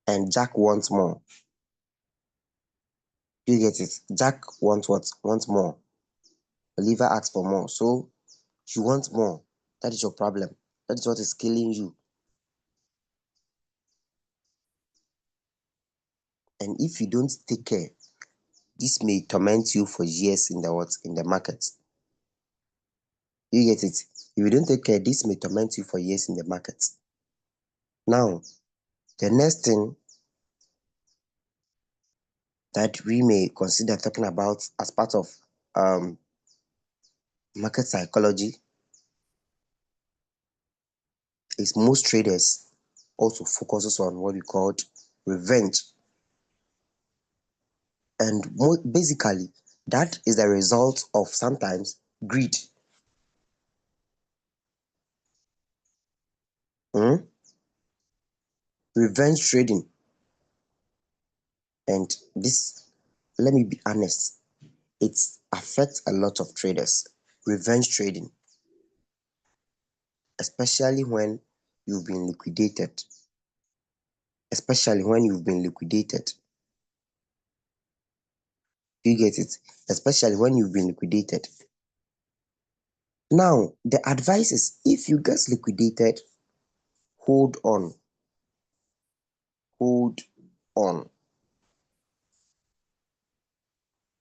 And Jack wants more. You get it? Jack wants what? Wants more. Oliver asks for more. So you want more. That is your problem. That is what is killing you. And if you don't take care, this may torment you for years in the what? In the market. You get it? If you don't take care, this may torment you for years in the market. Now, the next thing that we may consider talking about as part of um, market psychology is most traders also focuses on what we call revenge. And basically, that is the result of sometimes greed. Hmm? Revenge trading. And this, let me be honest, it affects a lot of traders. Revenge trading, especially when you've been liquidated. Especially when you've been liquidated. You get it? Especially when you've been liquidated. Now, the advice is if you get liquidated, hold on. Hold on.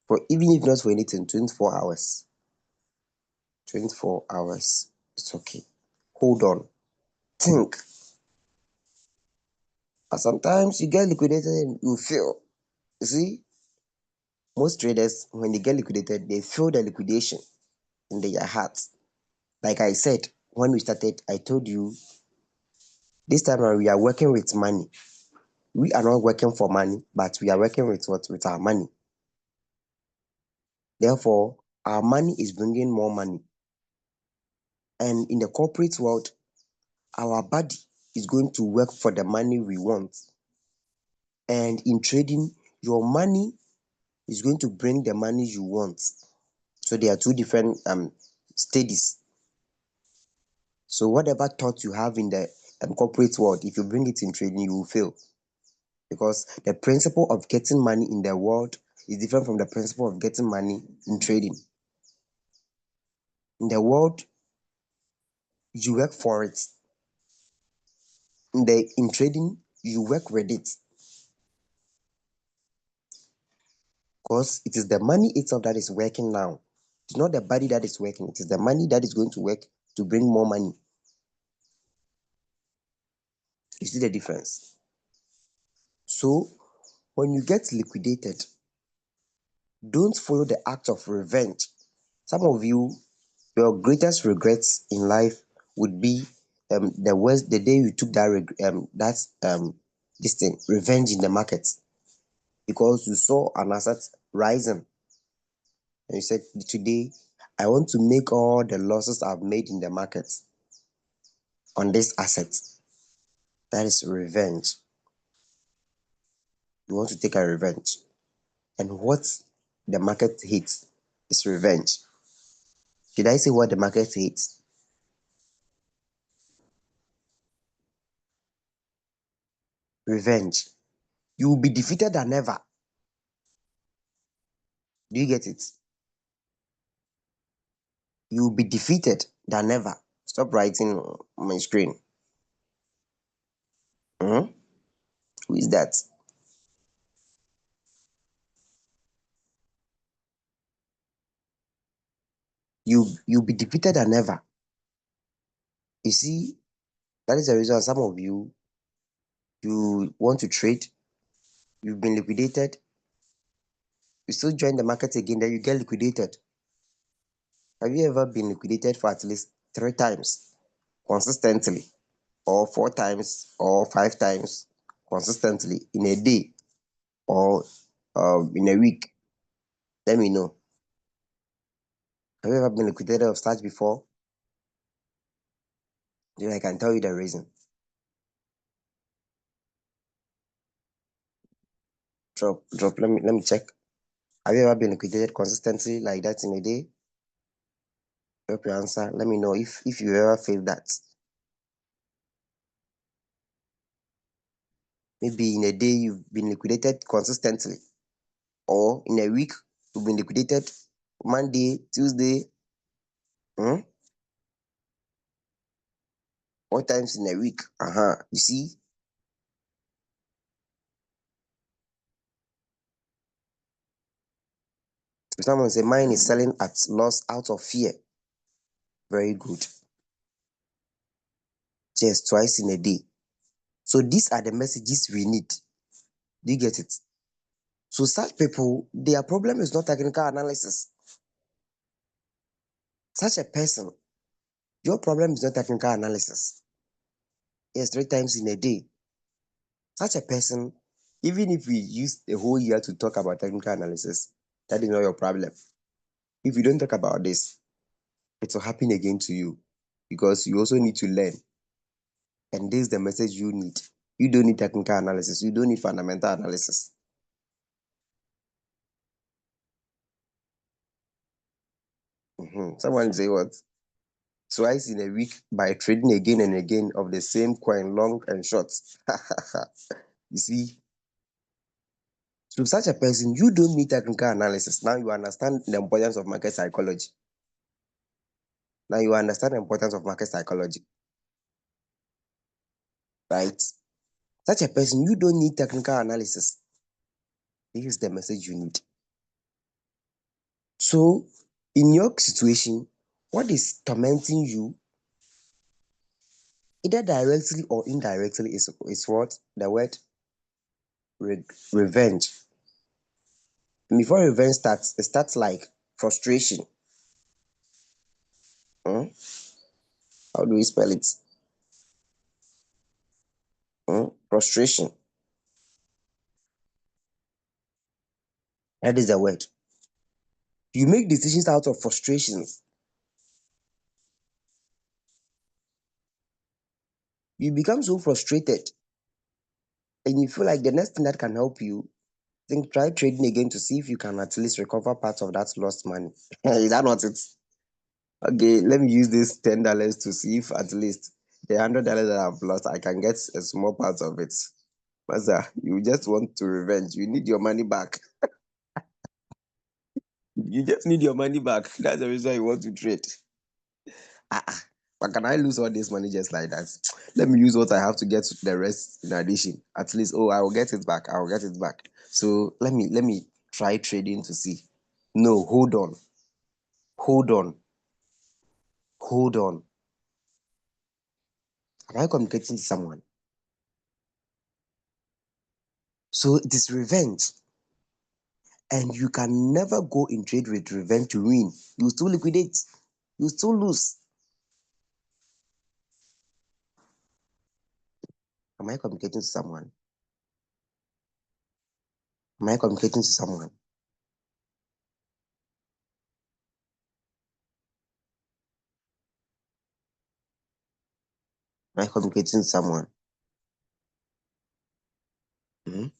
For even if not for anything, 24 hours. 24 hours. It's okay. Hold on. Think. And sometimes you get liquidated and you fail. You see, most traders, when they get liquidated, they feel the liquidation in their hearts. Like I said, when we started, I told you this time around we are working with money. We are not working for money, but we are working with what? With our money. Therefore, our money is bringing more money. And in the corporate world, our body is going to work for the money we want. And in trading, your money is going to bring the money you want. So there are two different studies. So whatever thought you have in the corporate world, if you bring it in trading, you will fail, because the principle of getting money in the world is different from the principle of getting money in trading. In the world, you work for it. In trading, you work with it, because it is the money itself that is working now. It's not the body that is working. It is the money that is going to work to bring more money. You see the difference? So when you get liquidated, don't follow the act of revenge. Some of you, your greatest regrets in life would be the day you took this thing, revenge in the market, because you saw an asset rising and you said, today I want to make all the losses I've made in the market on this asset. That is revenge. You want to take a revenge. And what the market hates is revenge. Should I say what the market hates? Revenge. You will be defeated than ever. Do you get it? You will be defeated than ever. Stop writing on my screen. Hmm? Who is that? You'll be defeated than ever. You see, that is the reason some of you want to trade, you've been liquidated, you still join the market again, then you get liquidated. Have you ever been liquidated for at least 3 times consistently, or 4 times, or 5 times consistently in a day, or in a week? Let me know. Have you ever been liquidated of such before? Then I can tell you the reason. Drop. Let me check. Have you ever been liquidated consistently like that in a day? Drop your answer. Let me know if you ever feel that. Maybe in a day you've been liquidated consistently, or in a week you've been liquidated Monday, Tuesday, 4 times in a week. You see? Someone say mine is selling at loss out of fear. Very good. Just twice in a day. So these are the messages we need. Do you get it? So such people, their problem is not technical analysis. Such a person, your problem is not technical analysis. Yes, 3 times in a day. Such a person, even if we use a whole year to talk about technical analysis, that is not your problem. If you don't talk about this, it will happen again to you, because you also need to learn. And this is the message you need. You don't need technical analysis. You don't need fundamental analysis. Someone say what? Twice in a week by trading again and again of the same coin, long and short. You see, to such a person, you don't need technical analysis. Now you understand the importance of market psychology. Right? Such a person, you don't need technical analysis. This is the message you need. So, in your situation, what is tormenting you, either directly or indirectly, is what? The word revenge. And before revenge starts, it starts like frustration. Hmm? How do we spell it? Frustration. That is the word. You make decisions out of frustrations. You become so frustrated, and you feel like the next thing that can help you Think try trading again to see if you can at least recover part of that lost money. Is that not it? Okay, let me use this $10 to see if at least the $100 that I've lost, I can get a small part of it. Master, you just want to revenge. You need your money back. You just need your money back. That's the reason you want to trade. But can I lose all this money just like that? Let me use what I have to get the rest in addition. At least, oh, I will get it back. I will get it back. So let me try trading to see. No, hold on. Hold on. Hold on. Am I communicating to someone? So it is revenge. And you can never go in trade with revenge to win. You still liquidate. You still lose. Am I communicating to someone? Am I communicating to someone? Am I communicating to someone? Mhm.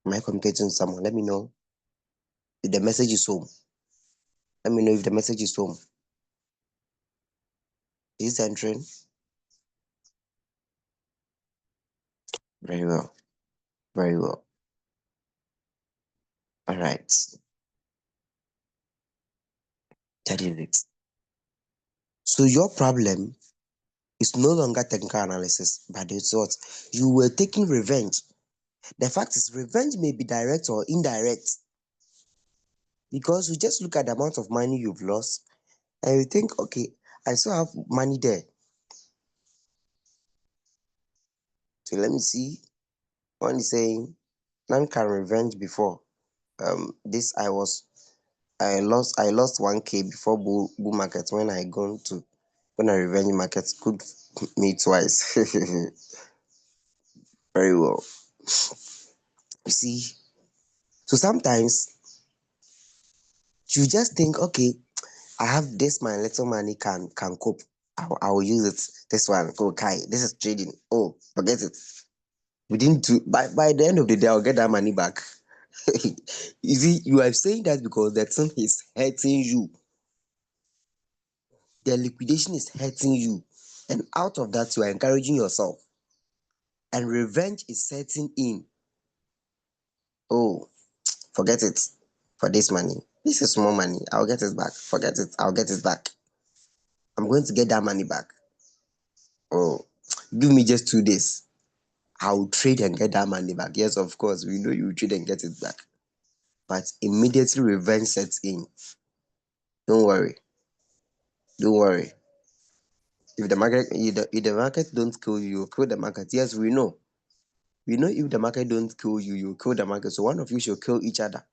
Am I communicating to someone? Let me know if the message is home. Let me know if the message is home. Is it entering? Very well. Very well. All right. That is it. So your problem is no longer technical analysis, but it's what you were taking revenge. The fact is, revenge may be direct or indirect because you just look at the amount of money you've lost and you think, okay, I still have money there. So let me see. One is saying, none can revenge before. This I lost 1K before bull market when I revenge market could me twice. Very well. You see, so sometimes you just think, okay, I have this, my little money can cope. I will use it. This one, go Kai. This is trading. Oh, forget it. Within by the end of the day, I'll get that money back. You see, you are saying that because that thing is hurting you. The liquidation is hurting you. And out of that, you are encouraging yourself. And revenge is setting in. Oh, forget it. For this money. This is small money. I'll get it back. Forget it. I'll get it back. I'm going to get that money back. Oh, give me just 2 days. I'll trade and get that money back. Yes, of course, we know you trade and get it back. But immediately revenge sets in. Don't worry. Don't worry. If the market don't kill you, you kill the market. Yes, we know. We know if the market don't kill you, you kill the market. So one of you should kill each other.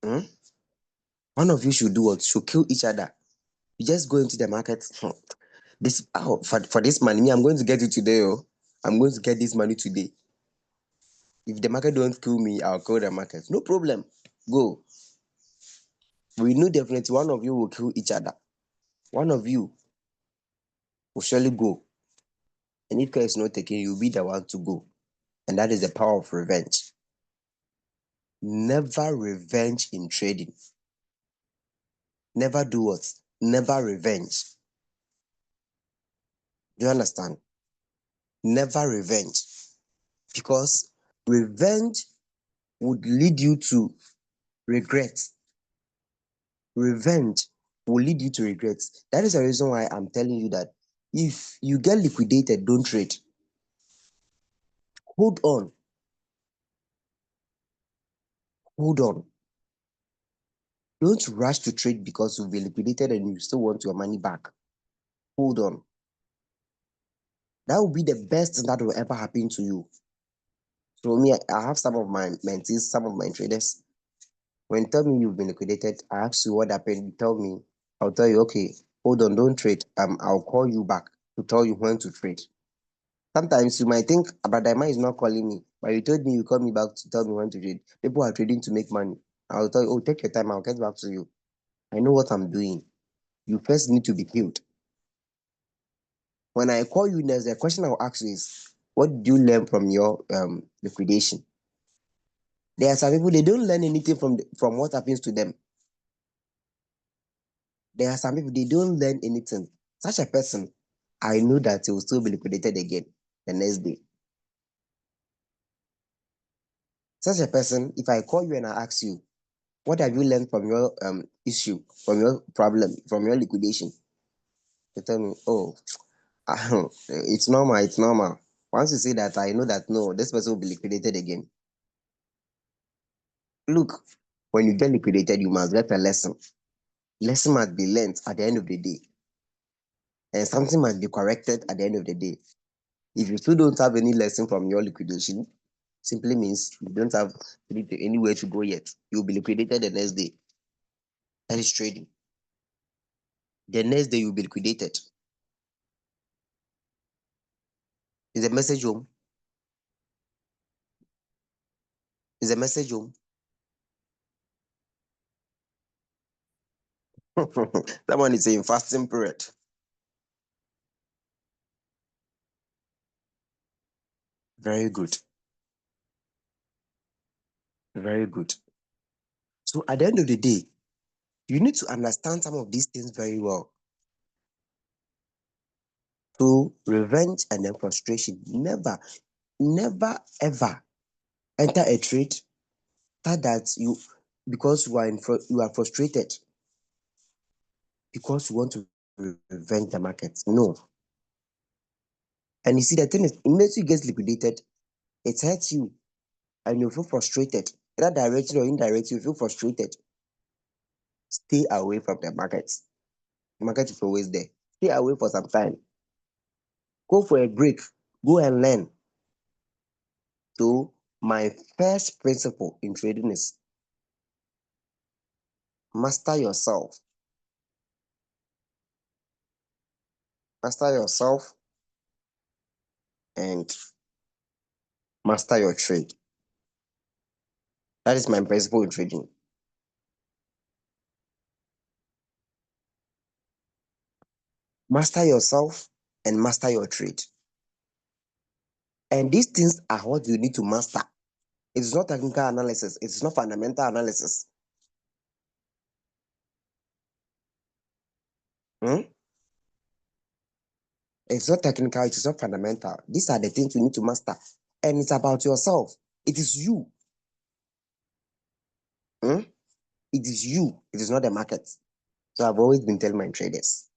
Hmm? One of you should do what? Should kill each other. You just go into the market. For this money, me, I'm going to get it today. Oh, I'm going to get this money today. If the market don't kill me, I'll kill the market. No problem. Go. We know definitely one of you will kill each other. One of you will surely go. And if care is not taken, you'll be the one to go. And that is the power of revenge. Never revenge in trading. Never do what? Never revenge. Do you understand? Never revenge. Because revenge would lead you to regret. Revenge will lead you to regret. That is the reason why I'm telling you that if you get liquidated, don't trade. Hold on. Hold on. Don't rush to trade because you'll be liquidated and you still want your money back. Hold on. That will be the best thing that will ever happen to you. So me, I have some of my mentees, some of my traders. When you tell me you've been liquidated, I ask you what happened. You tell me, I'll tell you, okay, hold on, don't trade. I'll call you back to tell you when to trade. Sometimes you might think Abadama is not calling me, but you told me you call me back to tell me when to trade. People are trading to make money. I'll tell you, oh, take your time, I'll get back to you. I know what I'm doing. you first need to be healed. When I call you next, the question I'll ask you is, what did you learn from your liquidation? There are some people, they don't learn anything from what happens to them. There are some people, they don't learn anything. Such a person, I know that he will still be liquidated again the next day. Such a person, if I call you and I ask you, what have you learned from your issue, from your problem, from your liquidation? You tell me, oh, it's normal, it's normal. Once you say that, I know that no, this person will be liquidated again. Look, when you get liquidated, you must get a lesson. Lesson must be learned at the end of the day. And something must be corrected at the end of the day. If you still don't have any lesson from your liquidation, simply means you don't have anywhere to go yet. You'll be liquidated the next day. That is trading. The next day you'll be liquidated. Is the message home? Is the message home? Someone is saying fasting period. Very good. Very good. So at the end of the day, you need to understand some of these things very well. So revenge and then frustration. Never, never ever enter a trade that you, because you are frustrated because you want to revenge the market. No. And you see, the thing is, immediately you get liquidated, it hurts you and you feel frustrated. Either directly or indirectly, you feel frustrated. Stay away from the market. The market is always there. Stay away for some time. Go for a break. Go and learn. So, my first principle in trading is master yourself. Master yourself and master your trade. That is my principle in trading. Master yourself and master your trade. And these things are what you need to master. It is not technical analysis. It is not fundamental analysis. It's not technical. It is not fundamental. These are the things you need to master. And it's about yourself. It is you. It is you. It is not the market. So I've always been telling my traders,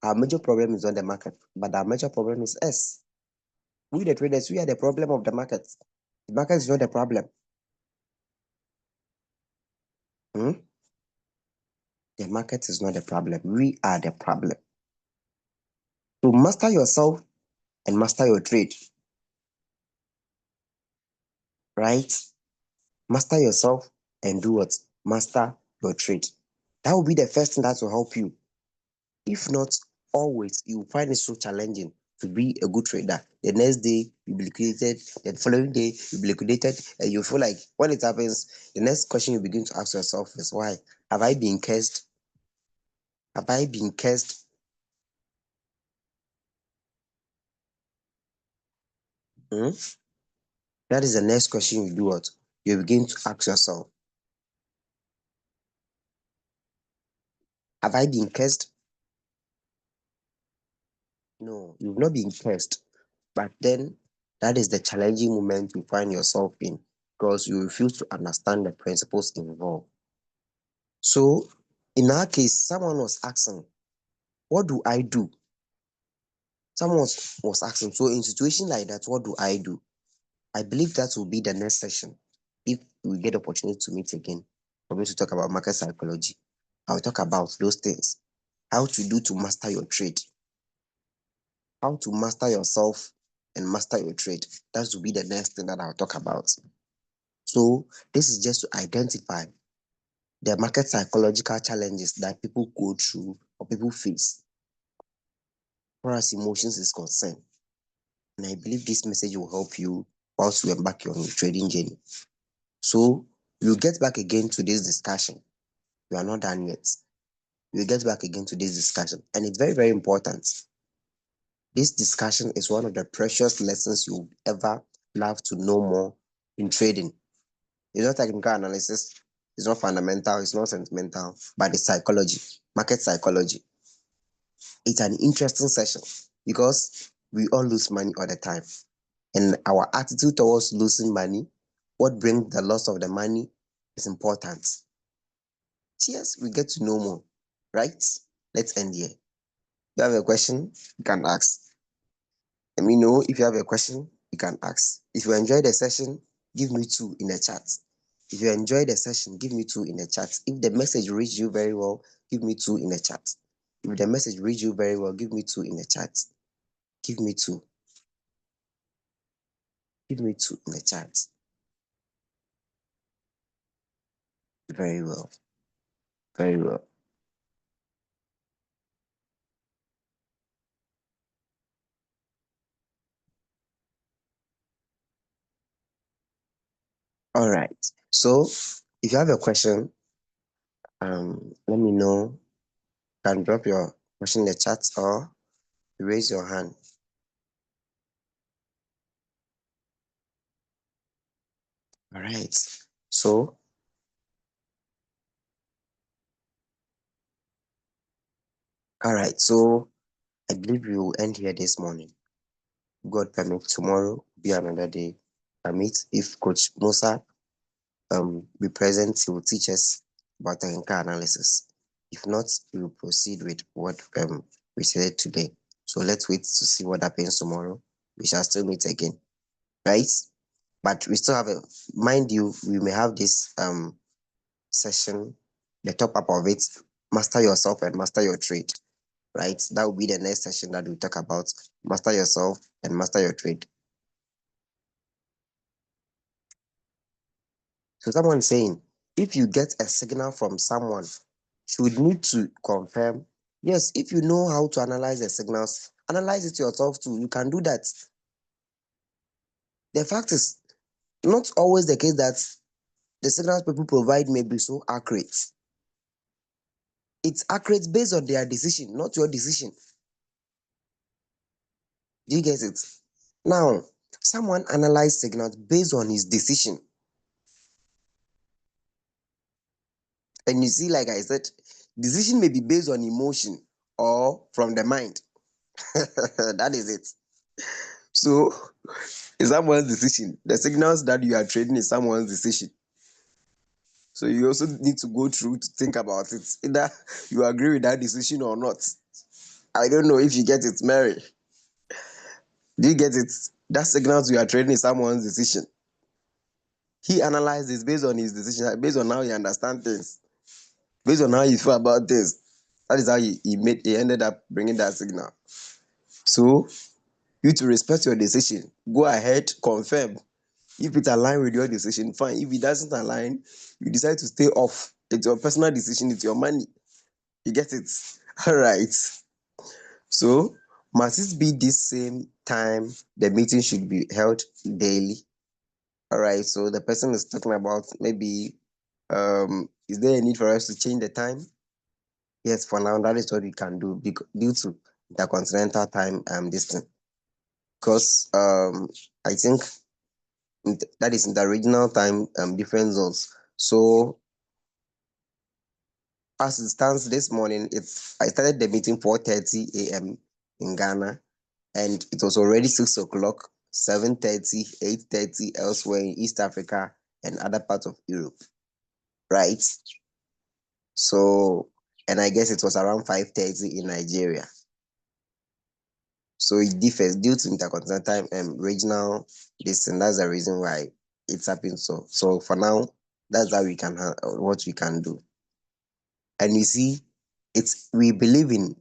our major problem is not the market, but our major problem is us. We, the traders, we are the problem of the market. The market is not the problem. The market is not the problem. We are the problem. So master yourself and master your trade. Right? Master yourself and do what? Master your trade. That will be the first thing that will help you. If not, always you will find it so challenging to be a good trader. The next day you'll be liquidated, the following day you'll be liquidated, and you feel like when it happens, the next question you begin to ask yourself is, why? Have I been cursed? Have I been cursed? That is the next question you do what? You begin to ask yourself, have I been cursed? No, you've not been cursed. But then that is the challenging moment you find yourself in because you refuse to understand the principles involved. So in our case, someone was asking, what do I do? Someone was asking, so in situation like that, what do I do? I believe that will be the next session. If we get the opportunity to meet again, we're going to talk about market psychology. I'll talk about those things. How to do to master your trade. How to master yourself and master your trade. That will be the next thing that I'll talk about. So this is just to identify the market psychological challenges that people go through or people face as far as emotions is concerned. And I believe this message will help you whilst you embark on your trading journey. So we'll get back again to this discussion. We are not done yet. we'll get back again to this discussion. And it's very, very important. This discussion is one of the precious lessons you ever love to know more in trading. It's not technical analysis, it's not fundamental, it's not sentimental, but it's psychology, market psychology. It's an interesting session because we all lose money all the time. And our attitude towards losing money, what brings the loss of the money, is important. Cheers, we get to know more, right? Let's end here. If you have a question, you can ask. Let me know if you have a question, you can ask. If you enjoyed the session, give me 2 in the chat. If you enjoyed the session, give me 2 in the chat. If the message reached you very well, give me 2 in the chat. If the message reached you very well, give me 2 in the chat. Give me 2. Give me 2 in the chat. Very well. Very well. All right. So if you have a question, let me know. You can drop your question in the chat or raise your hand. All right. So all right. So I believe we will end here this morning. God permit, tomorrow will be another day. Permit, if Coach Musa be present, he will teach us about technical analysis. If not, we will proceed with what we said today. So let's wait to see what happens tomorrow. We shall still meet again, right? But we still have a, mind you, we may have this session, the top up of it, master yourself and master your trade, right? That will be the next session that we talk about, master yourself and master your trade. So someone is saying, if you get a signal from someone, you would need to confirm. Yes, if you know how to analyze the signals, analyze it yourself too. You can do that. The fact is, not always the case that the signals people provide may be so accurate. It's accurate based on their decision, not your decision. Do you get it? Now, someone analyzed signals based on his decision. And you see, like I said, decision may be based on emotion or from the mind. That is it. So it's someone's decision. The signals that you are trading is someone's decision. So you also need to go through to think about it. Either you agree with that decision or not. I don't know if you get it, Mary. Do you get it? That signals you are trading is someone's decision. He analyzed this based on his decision, based on how he understands things, based on how he feel about this. That is how he ended up bringing that signal. So you to respect your decision. Go ahead, confirm. If it aligns with your decision, fine. If it doesn't align, you decide to stay off. It's your personal decision, it's your money. You get it? All right. So, must it be this same time the meeting should be held daily? All right. So, the person is talking about maybe, is there a need for us to change the time? Yes, for now, that is what we can do due to the continental time distance. Because I think that is in the regional time different zones. So as it stands this morning, I started the meeting 4:30 a.m. in Ghana, and it was already 6 o'clock, 7:30, 8:30 elsewhere in East Africa and other parts of Europe, right? So, and I guess it was around 5:30 in Nigeria. So it differs due to intercontinental time and regional distance. That's the reason why it's happening. So for now, that's how we can what we can do. And you see, we believe in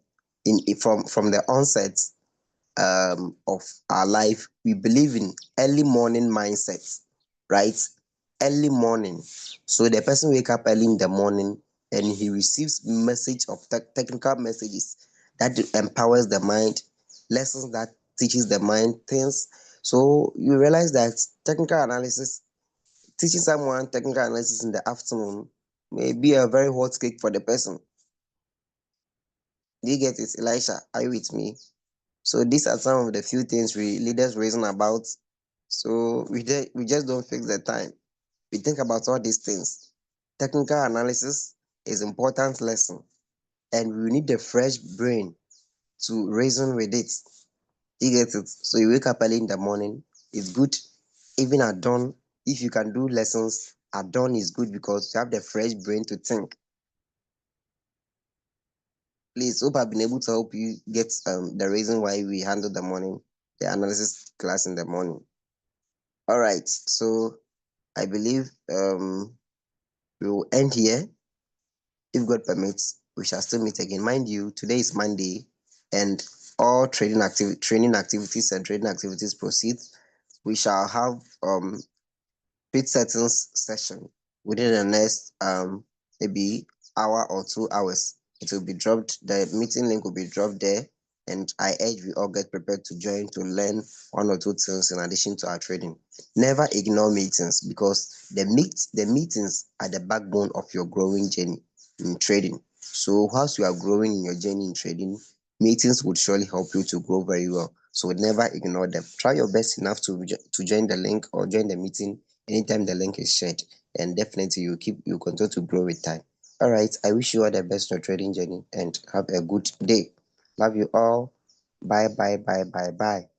from the onset of our life, we believe in early morning mindset, right? Early morning. So the person wake up early in the morning and he receives message of technical messages that empowers the mind, lessons that teaches the mind things. So you realize that technical analysis, teaching someone technical analysis in the afternoon may be a very hot cake for the person. Do you get it, Elisha? Are you with me? So these are some of the few things we leaders reason about. So we just don't fix the time. We think about all these things. Technical analysis is important lesson, and we need a fresh brain to reason with it. You get it? So you wake up early in the morning, it's good. Even at dawn, if you can do lessons at dawn is good because you have the fresh brain to think. Please, hope I've been able to help you get the reason why we handle the analysis class in the morning. All right, so I believe we will end here. If God permits, we shall still meet again. Mind you, today is Monday, and all training activities and trading activities proceed. We shall have trade settings session within the next maybe hour or 2 hours. It will be dropped. The meeting link will be dropped there, and I urge we all get prepared to join to learn one or two things in addition to our trading. Never ignore meetings because the meetings are the backbone of your growing journey in trading. So whilst you are growing in your journey in trading, meetings would surely help you to grow very well. So never ignore them. Try your best enough to join the link or join the meeting anytime the link is shared, and definitely you continue to grow with time. All right, I wish you all the best on your trading journey and have a good day. Love you all. Bye bye bye bye bye.